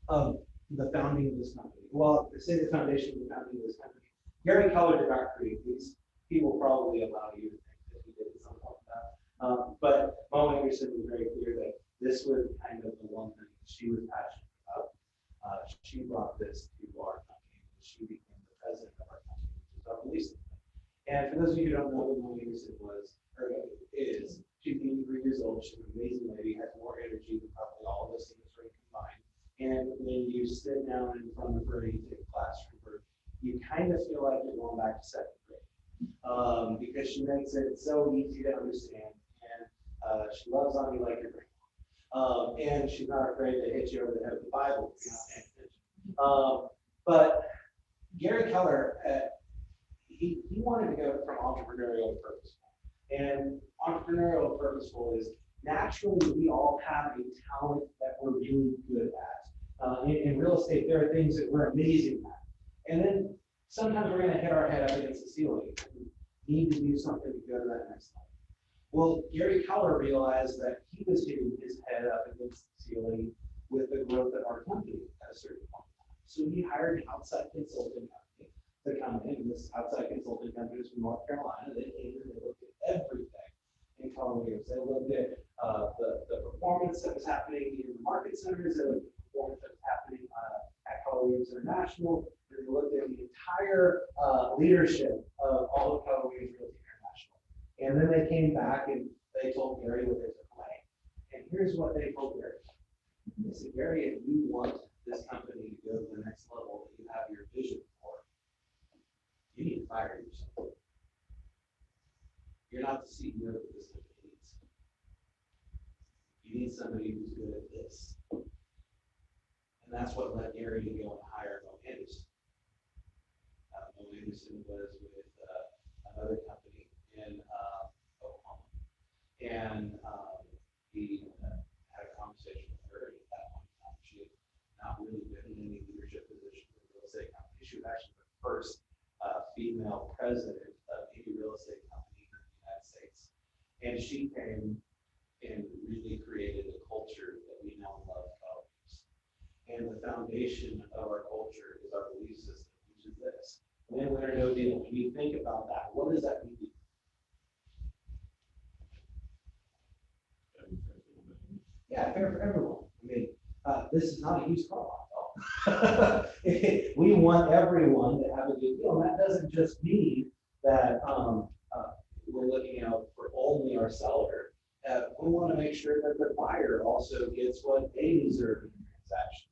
of the founding of this company. Well, to say the foundation of the founding of this company. Gary Keller did not create these. He will probably allow you to think that he did something like that. But Mo Anderson was very clear that this was kind of the one thing she was passionate about. She brought this to our company. She became the president of our company, which is our release. And for those of you who don't know who Mo Anderson was, or is, she's 83 years old. She's an amazing lady, has more energy than probably all of us in this room combined. And when you sit down in front of her and you take a class from her, you kind of feel like you're going back to second grade because she makes it so easy to understand, and she loves on you like your grandma, and she's not afraid to hit you over the head with the Bible if you're not paying attention. But Gary Keller, he wanted to go from entrepreneurial to purposeful, and entrepreneurial to purposeful is naturally we all have a talent that we're really good at. In real estate, there are things that we're amazing at. And then sometimes we're going to hit our head up against the ceiling. We need to do something to go to that next level. Well, Gary Keller realized that he was hitting his head up against the ceiling with the growth of our company at a certain point. So he hired an outside consulting company to come in. And this outside consulting company is from North Carolina. They came in and they looked at everything in Keller Williams. They looked at the performance that was happening in the market centers. They looked at the performance that was happening at Keller Williams International. They looked at the entire leadership of all of Keller Williams Realty International. And then they came back and they told Gary what they took away. And here's what they told Gary. They said, Gary, if you want this company to go to the next level that you have your vision for, you need to fire yourself. You're not the CEO that this company needs. You need somebody who's good at this. And that's what led Gary to go and hire Mo Anderson. Mo Anderson was with another company in Oklahoma. And he had a conversation with her. At that point in time, she had not really been in any leadership position in real estate company. She was actually the first female president of any real estate company in the United States. And she came and really created a culture that we now love called. And the foundation of our culture is our belief system, which is this: win, win, or no deal. When you think about that, what does that mean? Yeah, fair for everyone. I mean, this is not a used car lot, though. We want everyone to have a good deal. And that doesn't just mean that we're looking out for only our seller. We want to make sure that the buyer also gets what they deserve in the transaction.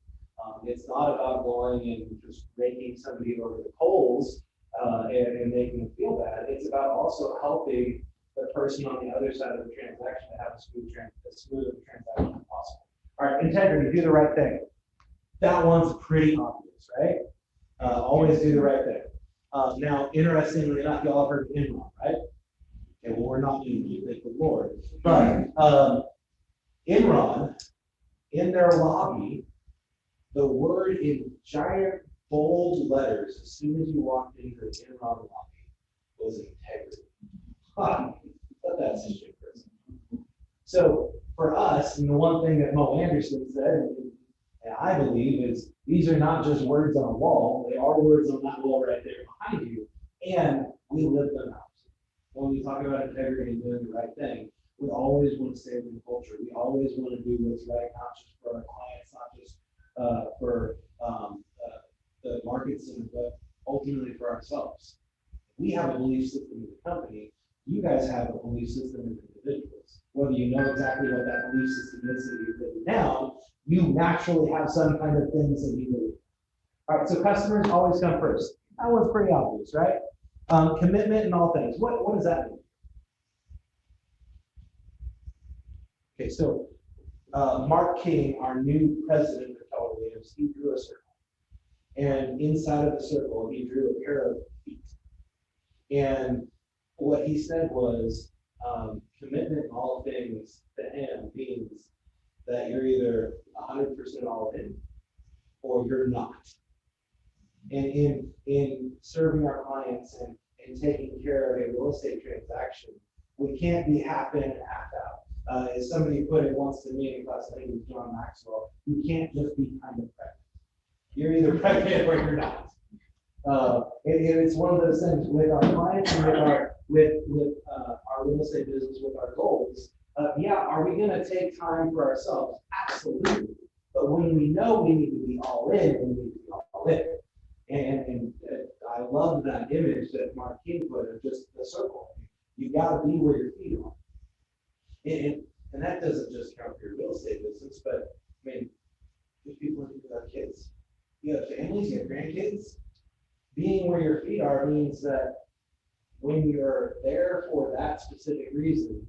It's not about going and just raking somebody over the coals and making them feel bad. It's about also helping the person on the other side of the transaction to have a smooth transaction as possible. All right, integrity, do the right thing. That one's pretty obvious, right? Always do the right thing. Now, interestingly enough, y'all have heard of Enron, right? Okay, well, we're not unique, thank the Lord. But Enron, in their lobby, the word in giant bold letters as soon as you walked into the Enron lobby was integrity. But that's just a person. So for us, and the one thing that Mo Anderson said, and I believe, is these are not just words on a wall, they are words on that wall right there behind you, and we live them out. When we talk about integrity and doing the right thing, we always want to stay within culture. We always want to do what's right, not just for our clients, not just for the markets, but ultimately for ourselves. We have a belief system in the company. You guys have a belief system as individuals. Whether you know exactly what that belief system is that you've written down, you naturally have some kind of things that you believe. All right, so customers always come first. That one's pretty obvious, right? Commitment in all things. What does that mean? Okay, so Mark King, our new president of Keller Williams, he drew a circle. And inside of the circle, he drew a pair of feet. And what he said was, commitment in all things to him means that you're either 100% all in or you're not. And in serving our clients and taking care of a real estate transaction, we can't be half in and half out. As somebody put it once to me in class, I think it was John Maxwell, you can't just be kind of pregnant. You're either pregnant or you're not. And it's one of those things with our clients and with our real estate business, with our goals. Yeah, are we going to take time for ourselves? Absolutely. But when we know we need to be all in, we need to be all in. And I love that image that Mark King put of just the circle. You got to be where your feet are. And that doesn't just count for your real estate business, but I mean, there's people who have kids. You have families, you have grandkids. Being where your feet are means that when you're there for that specific reason,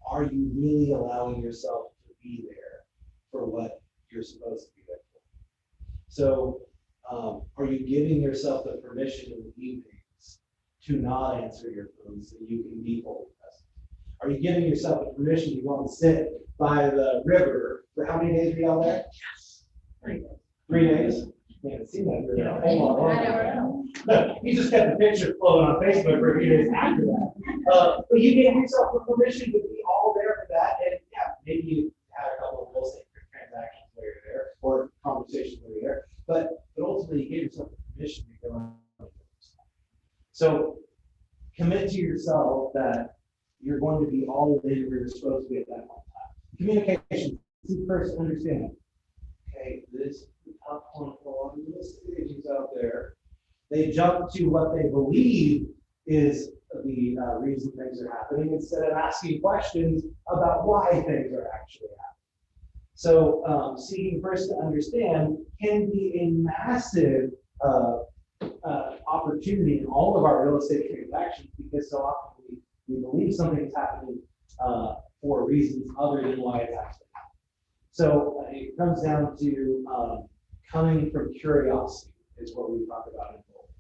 are you really allowing yourself to be there for what you're supposed to be there for? So, are you giving yourself the permission in the evenings to not answer your phone so you can be fully present? Are you giving yourself the permission to go and sit by the river for how many days were y'all there? Yes. 3 days. 3 days? Man, it seemed like we were there. You just got the picture floating on Facebook for a few days after that. But you gave yourself the permission to be all there for that, and yeah, maybe you had a couple of real estate transactions while you're there, or conversations while you're there, but ultimately you gave yourself the permission to go on. So commit to yourself that you're going to be all in where you're supposed to be at that point in time. Communication, see first, understand. Okay, this is the tough one for a lot of real estate agents out there. They jump to what they believe is the reason things are happening instead of asking questions about why things are actually happening. So seeking first to understand can be a massive opportunity in all of our real estate transactions, because so often We believe something's happening for reasons other than why it's actually happening. So it comes down to coming from curiosity is what we talk about in both.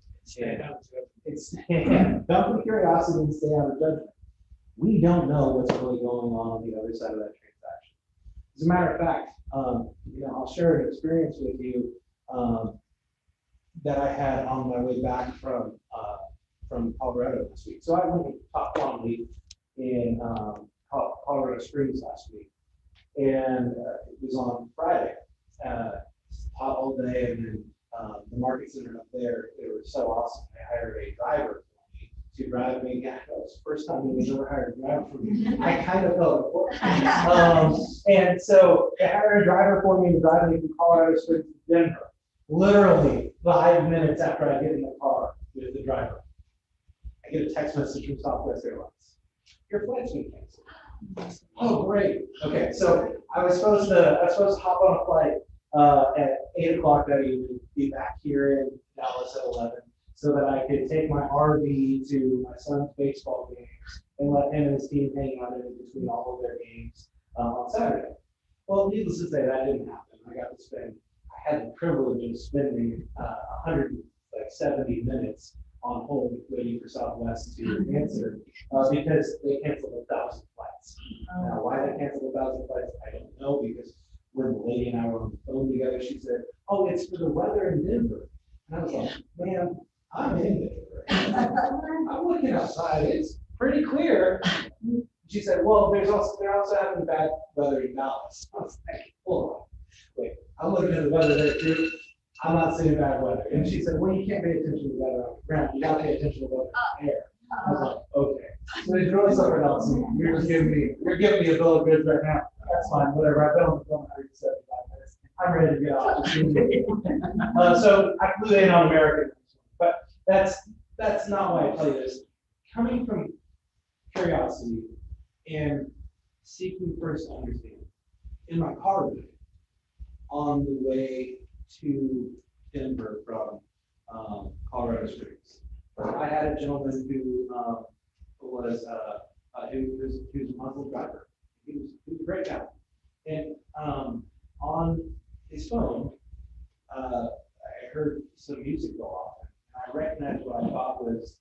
It's come from curiosity and stay out of judgment. We don't know what's really going on the other side of that transaction. As a matter of fact, I'll share an experience with you that I had on my way back from Colorado this week. So I went to Top Lawn Week in Colorado Springs last week, and it was on Friday. Hot all day, and then the market center up there, they were so awesome. They hired a driver for me to drive me. Yeah, that was the first time they ever hired a driver for me. I kind of felt important. And so they hired a driver for me to drive me from Colorado Springs to Denver. Literally 5 minutes after I get in the car with the driver, I get a text message from Southwest Airlines. Your flight's been canceled. Oh, great. Okay, so I was supposed to hop on a flight at 8 o'clock that evening, be back here in Dallas at 11, so that I could take my RV to my son's baseball games and let him and his team hang out in between all of their games on Saturday. Well, needless to say, that didn't happen. I had the privilege of spending 170 minutes on hold waiting for Southwest to answer because they canceled 1,000 flights. Now, why they canceled 1,000 flights, I don't know, because when the lady and I were on the phone together, she said, "Oh, it's for the weather in Denver." And I was like, "Man, I'm in Denver. I'm looking outside. It's pretty clear." She said, "Well, they're also having bad weather in Dallas." I was like, "Hold on, wait. I'm looking at the weather there too. I'm not seeing bad weather." And she said, "Well, you can't pay attention to the weather on the ground. You got to pay attention to the weather in the air." I was like, "Okay." So there's really something else. You're giving me a bill of goods right now. That's fine, whatever. I've been on the phone 175 minutes. I'm ready to get off. So I flew in on American, but that's not why I tell you this. Coming from curiosity and seeking first to understand. In my car ride on the way to Denver from Colorado Springs, I had a gentleman who was a Muslim driver. He was a great guy. And on his phone, I heard some music go off. And I recognized what I thought was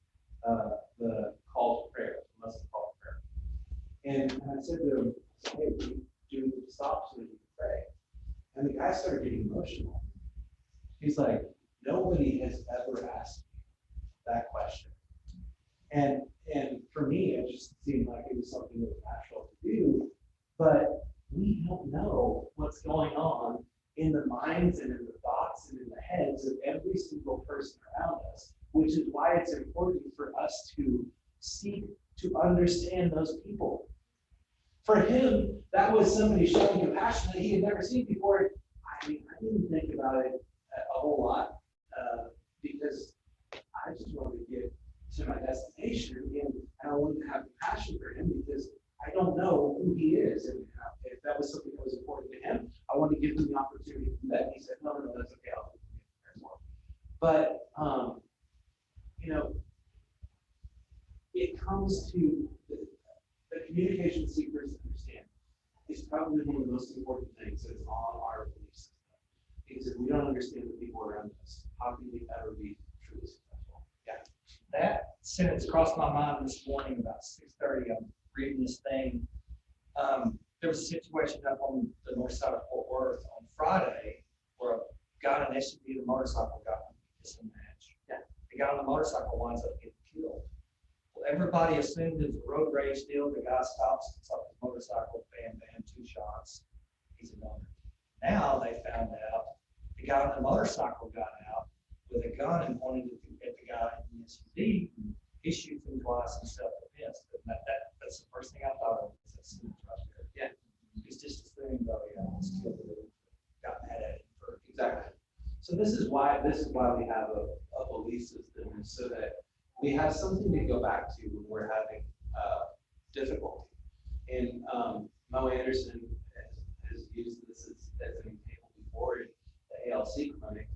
the call to prayer, the Muslim call to prayer. And I said to him, "Hey, do you need to stop so that you can pray?" And the guy started getting emotional. He's like, "Nobody has ever asked me that question." And for me, it just seemed like it was something that was natural to do, but we don't know what's going on in the minds and in the thoughts and in the heads of every single person around us, which is why it's important for us to seek to understand those people. For him, that was somebody showing compassion that he had never seen before. I mean, I didn't think about it a whole lot because I just wanted to get to my destination, and I wanted to have compassion for him because I don't know who he is, and if that was something that was important to him, I wanted to give him the opportunity to do that. And he said, "No, that's okay. I'll do it more." But it comes to the communication seekers understand is probably one of the most important things that's on our belief system. Because if we don't understand the people around us, how can we ever be truly successful? Yeah. That sentence crossed my mind this morning about 6:30. I'm reading this thing. There was a situation up on the north side of Fort Worth on Friday where a guy in an SUV and a motorcycle got in a kissing match. Yeah. The guy on the motorcycle winds up getting killed. Well, everybody assumed it was a road rage deal. The guy stops, gets off his motorcycle, bam, 2 shots. He's a goner. Now they found out the guy on the motorcycle got out with a gun and pointed at the guy in the SUV. He shoots him twice in self-defense. That's the first thing I thought of. That sentence right there. Yeah. It's just assumed, oh yeah, it's killed him. Got mad at him for Exactly. So this is why we have a belief system, is so that we have something to go back to when we're having difficulty. And Mo Anderson has used this as an example before in the ALC clinic.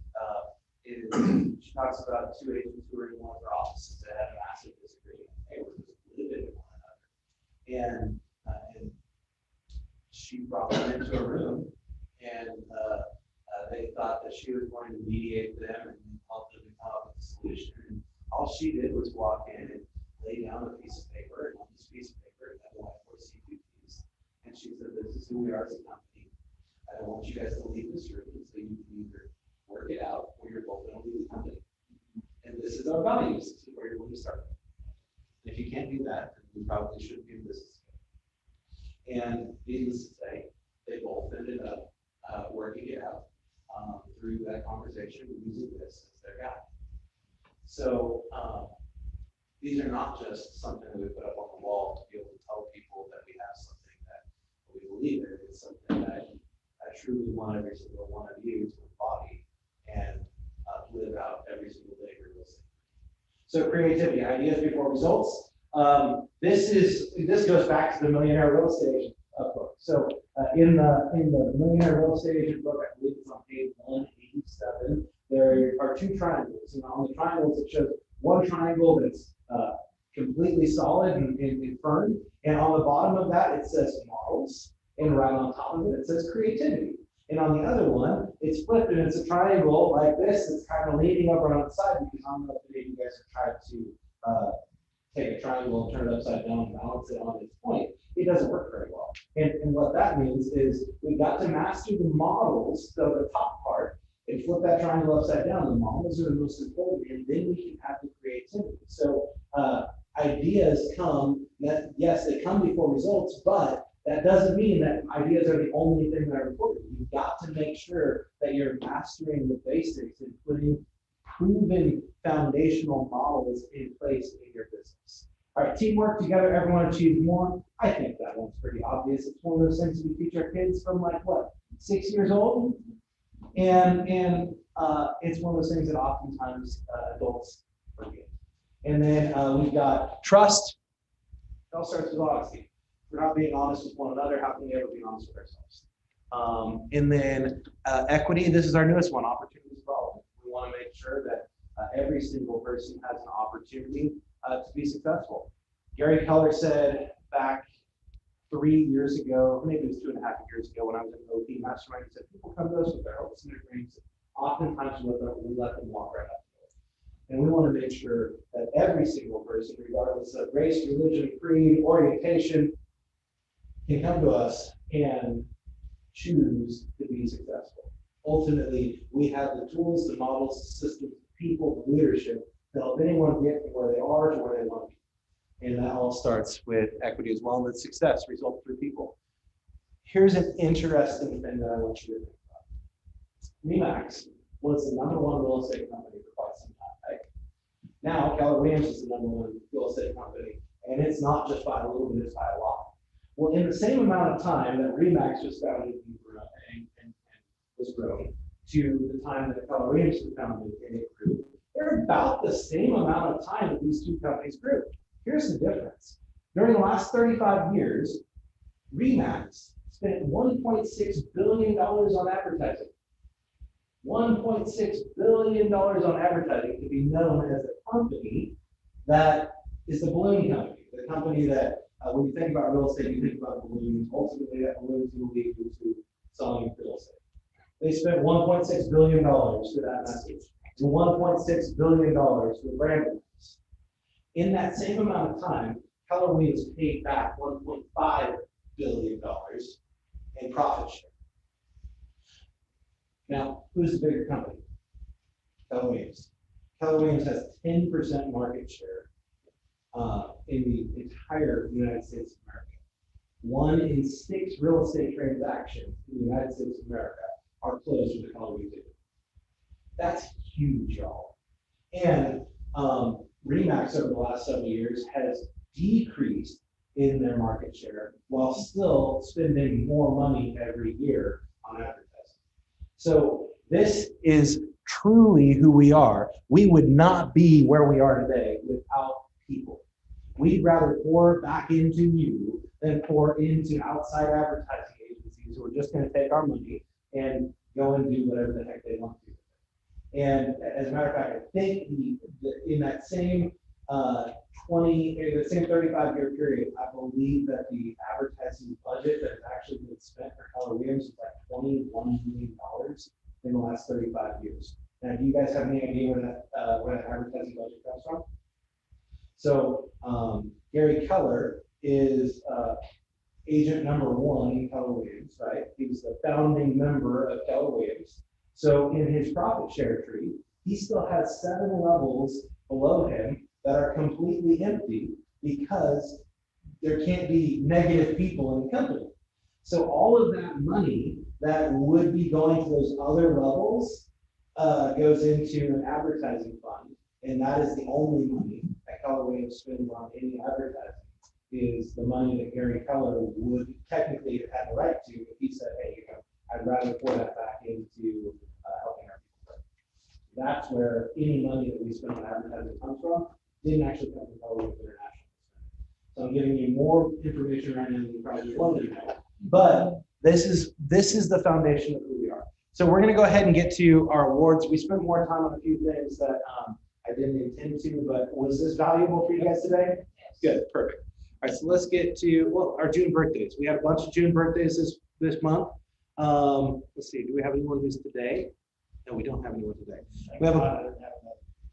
She talks about 2 agents who were in one of their offices that had a massive disagreement. They were just livid at one and she brought them into a room, and they thought that she was going to mediate them and help them come up with a solution. And all she did was walk in and lay down a piece of paper, and on this piece of paper it had a Kwjc piece. And she said, "This is who we are as a company. I don't want you guys to leave this room until you can either work it out or you're both going to leave the company. And this is our values. This is where you're going to start. If you can't do that, then we probably shouldn't do business together." And needless to say, they both ended up working it out through that conversation, using this as their guide. So these are not just something that we put up on the wall to be able to tell people that we have something that we believe in. It's something that I truly want every single one of you to embody and live out every single day of your listening. So creativity, ideas before results. This goes back to the Millionaire Real Estate Agent book. So in the Millionaire Real Estate Agent book, I believe it's on page 187, there are two triangles. And on the triangles, it shows one triangle that's completely solid and firm. And on the bottom of that, it says models. And right on top of it, it says creativity. And on the other one, it's flipped and it's a triangle like this. It's kind of leaning over on the side, because I don't know if any of you guys have tried to take a triangle and turn it upside down and balance it on its point. It doesn't work very well. And what that means is we've got to master the models, so the top part, and flip that triangle upside down. The models are the most important, and then we can have the creativity. So ideas come, yes, they come before results, but that doesn't mean that ideas are the only thing that are important. You've got to make sure that you're mastering the basics and putting proven foundational models in place in your business. All right, teamwork, together, everyone achieves more. I think that one's pretty obvious. It's one of those things that we teach our kids from 6 years old. And it's one of those things that oftentimes adults forget. And then we've got trust. It all starts with honesty. If we're not being honest with one another, how can we ever be honest with ourselves? And then equity, this is our newest one, opportunity development. We want to make sure that every single person has an opportunity to be successful. Gary Keller said back 3 years ago, maybe it was 2.5 years ago, when I was in OP Mastermind, he said, people come to us with their hopes and their dreams. Oftentimes we let them walk right up to us. And we want to make sure that every single person, regardless of race, religion, creed, orientation, can come to us and choose to be successful. Ultimately, we have the tools, the models, the systems, the people, the leadership to help anyone get from where they are to where they want to be. And that all starts with equity as well, and that success results through people. Here's an interesting thing that I want you to think about. RE/MAX was the #1 real estate company for quite some time, right? Now, Keller Williams is the #1 real estate company, and it's not just by a little bit, it's by a lot. Well, in the same amount of time that RE/MAX was founded and was grown to the time that Keller Williams was founded and it grew, they're about the same amount of time that these two companies grew. Here's the difference. During the last 35 years, RE/MAX spent $1.6 billion on advertising. $1.6 billion on advertising to be known as a company that is the balloon company. The company that, when you think about real estate, you think about balloons. Ultimately, that balloons will lead you to selling real estate. They spent $1.6 billion for that message, and $1.6 billion for brand awareness. In that same amount of time, Keller Williams paid back $1.5 billion in profit share. Now, who's the bigger company? Keller Williams. Keller Williams has 10% market share in the entire United States of America. 1 in 6 real estate transactions in the United States of America are closed with the Keller Williams. That's huge, y'all. And RE/MAX over the last several years has decreased in their market share while still spending more money every year on advertising. So this is truly who we are. We would not be where we are today without people. We'd rather pour back into you than pour into outside advertising agencies who are just going to take our money and go and do whatever the heck they want to do. And as a matter of fact, I think in that same in the same 35-year period, I believe that the advertising budget that has actually been spent for Keller Williams is like $21 million in the last 35 years. Now, do you guys have any idea where that advertising budget comes from? So Gary Keller is agent number 1 in Keller Williams, right? He was the founding member of Keller Williams. So in his profit share tree, he still has 7 levels below him that are completely empty because there can't be negative people in the company. So all of that money that would be going to those other levels goes into an advertising fund. And that is the only money that Keller Williams spends on any advertising, is the money that Gary Keller would technically have the right to if he said, hey, I'd rather pour that back into helping our people. That's where any money that we spend on advertising comes from. Didn't actually come from Keller Williams International. So I'm giving you more information right now than you probably wanted to know. But this is the foundation of who we are. So we're going to go ahead and get to our awards. We spent more time on a few things that I didn't intend to, but was this valuable for you guys today? Yes. Good, perfect. All right, so let's get to our June birthdays. We had a bunch of June birthdays this month. Let's see, do we have anyone who's today? No, we don't have anyone today. We have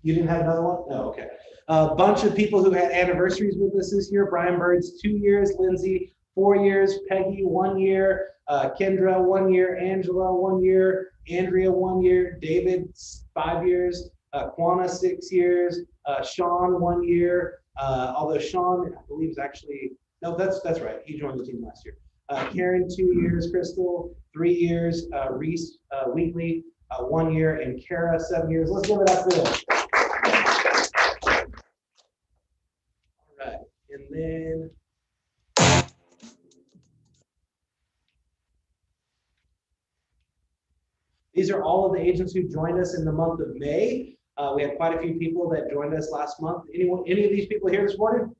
you didn't have another one? No, okay. A bunch of people who had anniversaries with us this year. Brian Bird's 2 years, Lindsay 4 years, Peggy 1 year, Kendra 1 year, Angela 1 year, Andrea 1 year, David 5 years, Kwana 6 years, Sean 1 year. Although Sean, I believe, is actually no, that's right. He joined the team last year. Karen 2 years, Crystal 3 years, Reese Wheatley 1 year, and Kara 7 years. Let's give it up for them. All right, and then these are all of the agents who joined us in the month of May. We had quite a few people that joined us last month. Any of these people here this morning?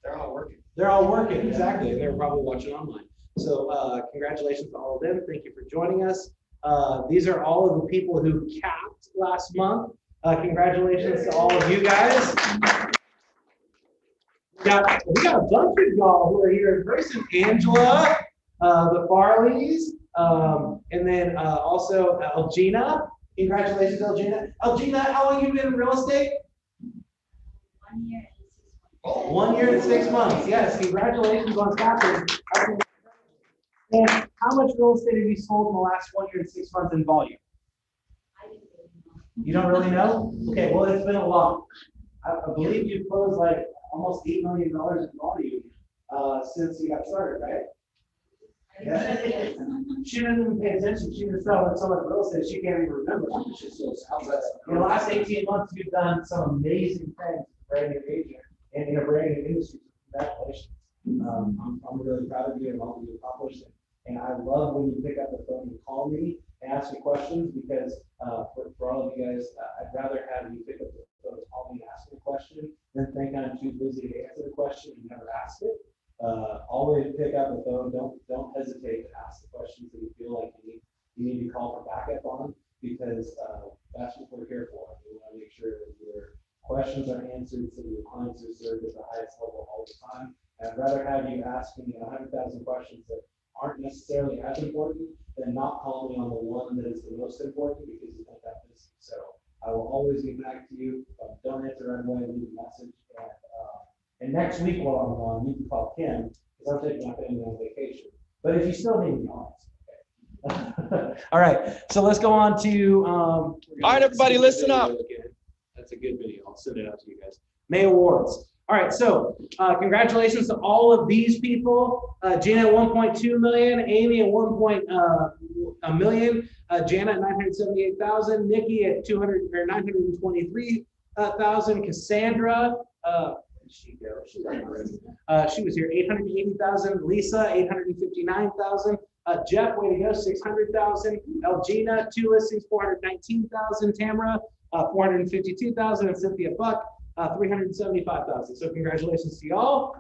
They're all working. They're all working, exactly. They're probably watching online. So congratulations to all of them. Thank you for joining us. These are all of the people who capped last month. Congratulations to all of you guys. We got a bunch of y'all who are here in person. Angela, the Farleys, and then also Elgina. Congratulations, Elgina. Elgina, how long have you been in real estate? 1 year and 6 months. Oh, 1 year and 6 months. Yes, congratulations on capping. And how much real estate have you sold in the last 1 year and 6 months in volume? I didn't really know. You don't really know? Okay, well, it's been a lot. I believe you've closed like almost $8 million in volume since you got started, right? Yeah. She didn't even pay attention. She was selling so much real estate she can't even remember. In the last 18 months, you've done some amazing things as a brand new agent and in a brand new industry. Congratulations. I'm really proud of you and all that you accomplished. And I love when you pick up the phone and call me and ask me questions, because for all of you guys, I'd rather have you pick up the phone and call me and ask me a question than think I'm too busy to answer the question and never ask it. Always pick up the phone. Don't hesitate to ask the questions that you feel like you need to call for backup on, because that's what we're here for. We want to make sure that your questions are answered so your clients are served at the highest level all the time. And I'd rather have you ask me 100,000 questions that aren't necessarily as important than not call me on the one that is the most important, because you think that busy. So I will always get back to you. Don't answer right away, leave a message. And next week while I'm gone, you can call Kim, because I'm taking my family on vacation. But if you still need me, I'll answer. All right, so let's go on to. All right, everybody, listen up. That's a good video. I'll send it out to you guys. May Awards. All right, so congratulations to all of these people. Gina at 1.2 million, Amy at 1 million, Janet at 978,000, Nikki at 923,000, Cassandra. She was here, 880,000. Lisa, 859,000. Jeff, way to go, 600,000. Elgina, 2 listings, 419,000. Tamara, 452,000. And Cynthia Buck, 375,000. So congratulations to y'all.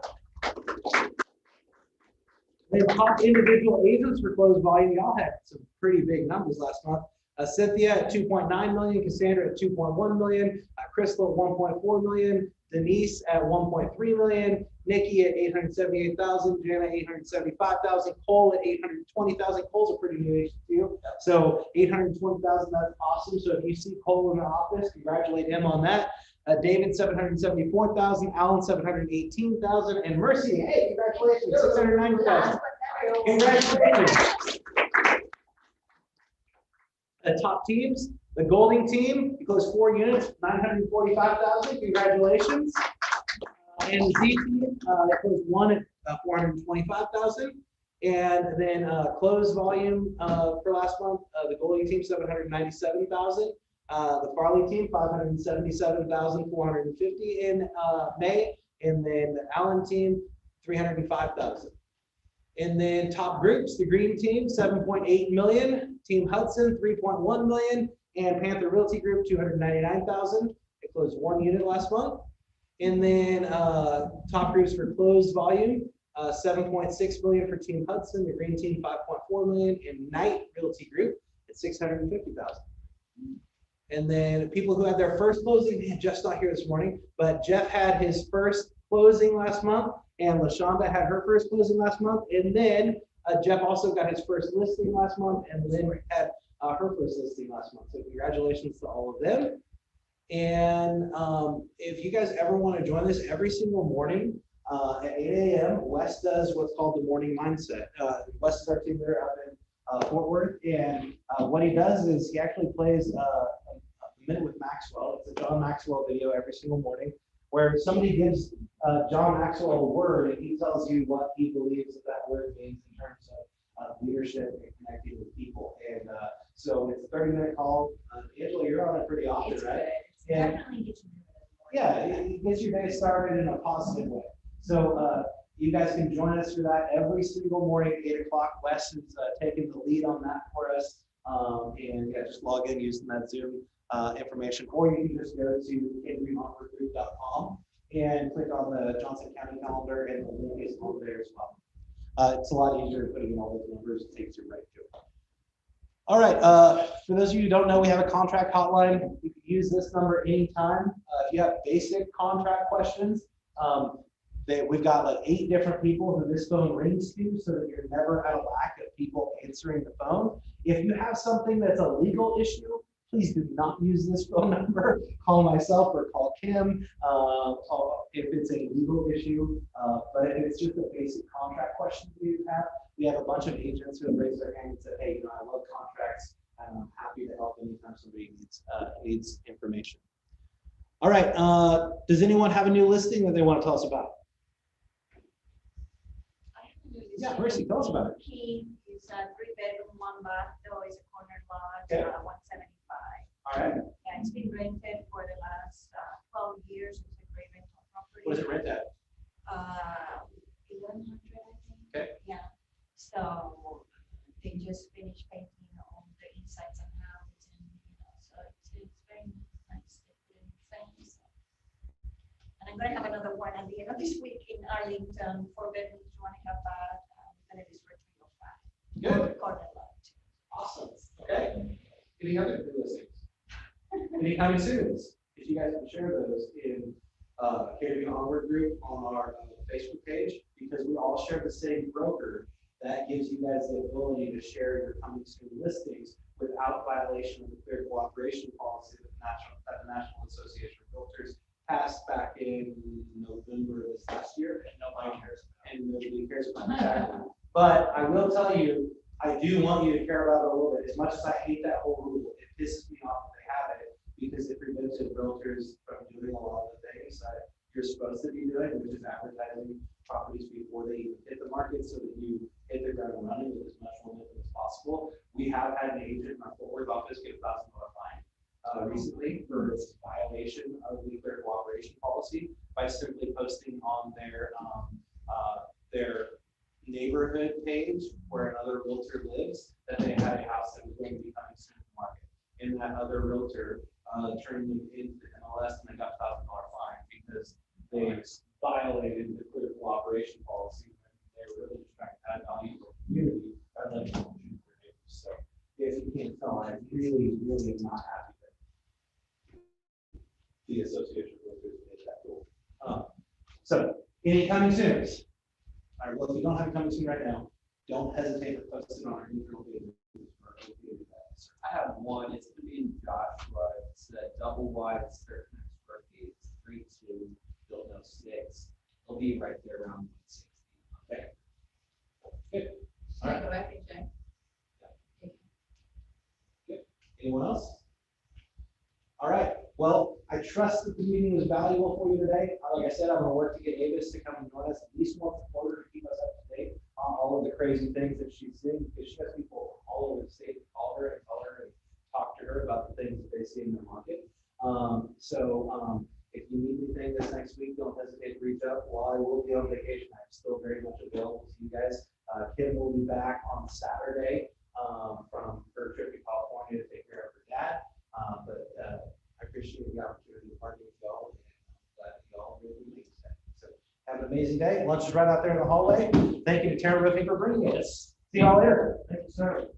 Then top individual agents for closed volume. Y'all had some pretty big numbers last month. Cynthia at 2.9 million, Cassandra at 2.1 million, Crystal at 1.4 million, Denise at 1.3 million, Nikki at 878,000, Jana 875,000, Cole at 820,000. Cole's a pretty new agent too. So 820,000, that's awesome. So if you see Cole in the office, congratulate him on that. David 774,000, Alan 718,000, and Mercy, hey, congratulations, 690,000. Congratulations. The top teams, the Golding team, you closed 4 units, 945,000. Congratulations. And the Z team, they closed 1 at 425,000. And then closed volume for last month, the Golding team 797,000. The Farley team 577,450 in May, and then the Allen team 305,000. And then top groups, the Green team, 7.8 million, Team Hudson, 3.1 million, and Panther Realty Group, 299,000. They closed 1 unit last month. And then top groups for closed volume, 7.6 million for Team Hudson, the Green team, 5.4 million, and Knight Realty Group at 650,000. And then people who had their first closing, man, Jeff's not here this morning, but Jeff had his first closing last month, and LaShonda had her first closing last month, and then Jeff also got his first listing last month, and Lynn had her first listing last month. So congratulations to all of them. And if you guys ever want to join us every single morning at 8 a.m., Wes does what's called the morning mindset. Wes is our team leader out in Fort Worth, and what he does is he actually plays a minute with Maxwell. It's a John Maxwell video every single morning, where somebody gives John Maxwell a word and he tells you what he believes that word means in terms of leadership and connecting with people. And so it's a 30-minute call. Angela, you're on it pretty often, It's right? good. And Definitely get you moving. yeah, it gets your day started in a positive way. So you guys can join us for that every single morning at 8 o'clock. Wes is taking the lead on that for us. And yeah, just log in using that Zoom information, or you can just go to KWOnwardGroup.com and click on the Johnson County calendar, and the link is over there as well. It's a lot easier putting in all those numbers. It takes you right to it. All right. For those of you who don't know, we have a contract hotline. You can use this number anytime. If you have basic contract questions, we've got like 8 different people who this phone rings to, so that you're never at a lack of people answering the phone. If you have something that's a legal issue, please do not use this phone number. Call myself or call Kim if it's a legal issue. But if it's just a basic contract question you have, we have a bunch of agents who have raised their hand and said, hey, I love contracts, and I'm happy to help anytime somebody needs information. All right. Does anyone have a new listing that they want to tell us about? Yeah, Mercy, tell us about it. Key is a 3-bedroom, 1-bath, though is a corner lot, Okay. 175. All right. Yeah, it's been rented for the last 12 years. It's a great rental property. What does it rent at? 1,100, I think. Okay. Yeah. So they just finished painting on the insides and outs, and so it's very nice. They put in things. And I'm going to have another one at the end of this week in Arlington, 4 bedrooms, 1.5 bath, and it is for 305. Good. Corner lot. Awesome. Okay. Any other new listings? Anytime soon? If you guys can share those in KW Onward Group on our Facebook page, because we all share the same broker, that gives you guys the ability to share your coming soon listings without violation of the clear cooperation policy that the National Association of Realtors passed back in November of this last year. And nobody cares about that. But I will tell you, I do want you to care about it a little bit. As much as I hate that whole rule, it pisses me off that they have it, because it prevents realtors from doing a lot of the things that you're supposed to be doing, which is advertising properties before they even hit the market, so that you hit the ground running with as much momentum as possible. We have had an agent in our Fort Worth office get a $1,000 fine recently for its violation of the clear cooperation policy by simply posting on their neighborhood page where another realtor lives that they had a house that was going to be coming soon to the market. And that other realtor turned them into the MLS, and they got $1,000 fine because they violated the clear cooperation policy. They were really just trying to add value to the community rather than choose their neighbors. So if you can't tell, I'm really, really not happy that the Association of Realtors made that rule. So, any coming soons? All right, well, if you don't have it coming soon right now, don't hesitate to post it on our neutral page. I have one, it's gonna be in Joshua, it's a double wide, it's 13 square feet, it's 3-2, built no 6. It'll be right there around 160. Okay. Good. All Should I right. go back and check? Anyone else? All right, well, I trust that the meeting was valuable for you today. Like I said, I'm gonna work to get Avis to come and join us at least once a quarter to keep us up to date on all of the crazy things that she's seeing, because she has people all over the state call her and tell her and talk to her about the things that they see in the market. If you need anything this next week, don't hesitate to reach out. While I will be on vacation, I'm still very much available to you guys. Kim will be back on Saturday from her trip to California to take care of her dad. I appreciate the opportunity to partner with y'all, and I'm glad that y'all really make sense. So have an amazing day. Lunch is right out there in the hallway. Thank you to Terra Roofing for bringing us. See y'all later. Thank you, sir.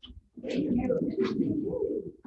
Thank you.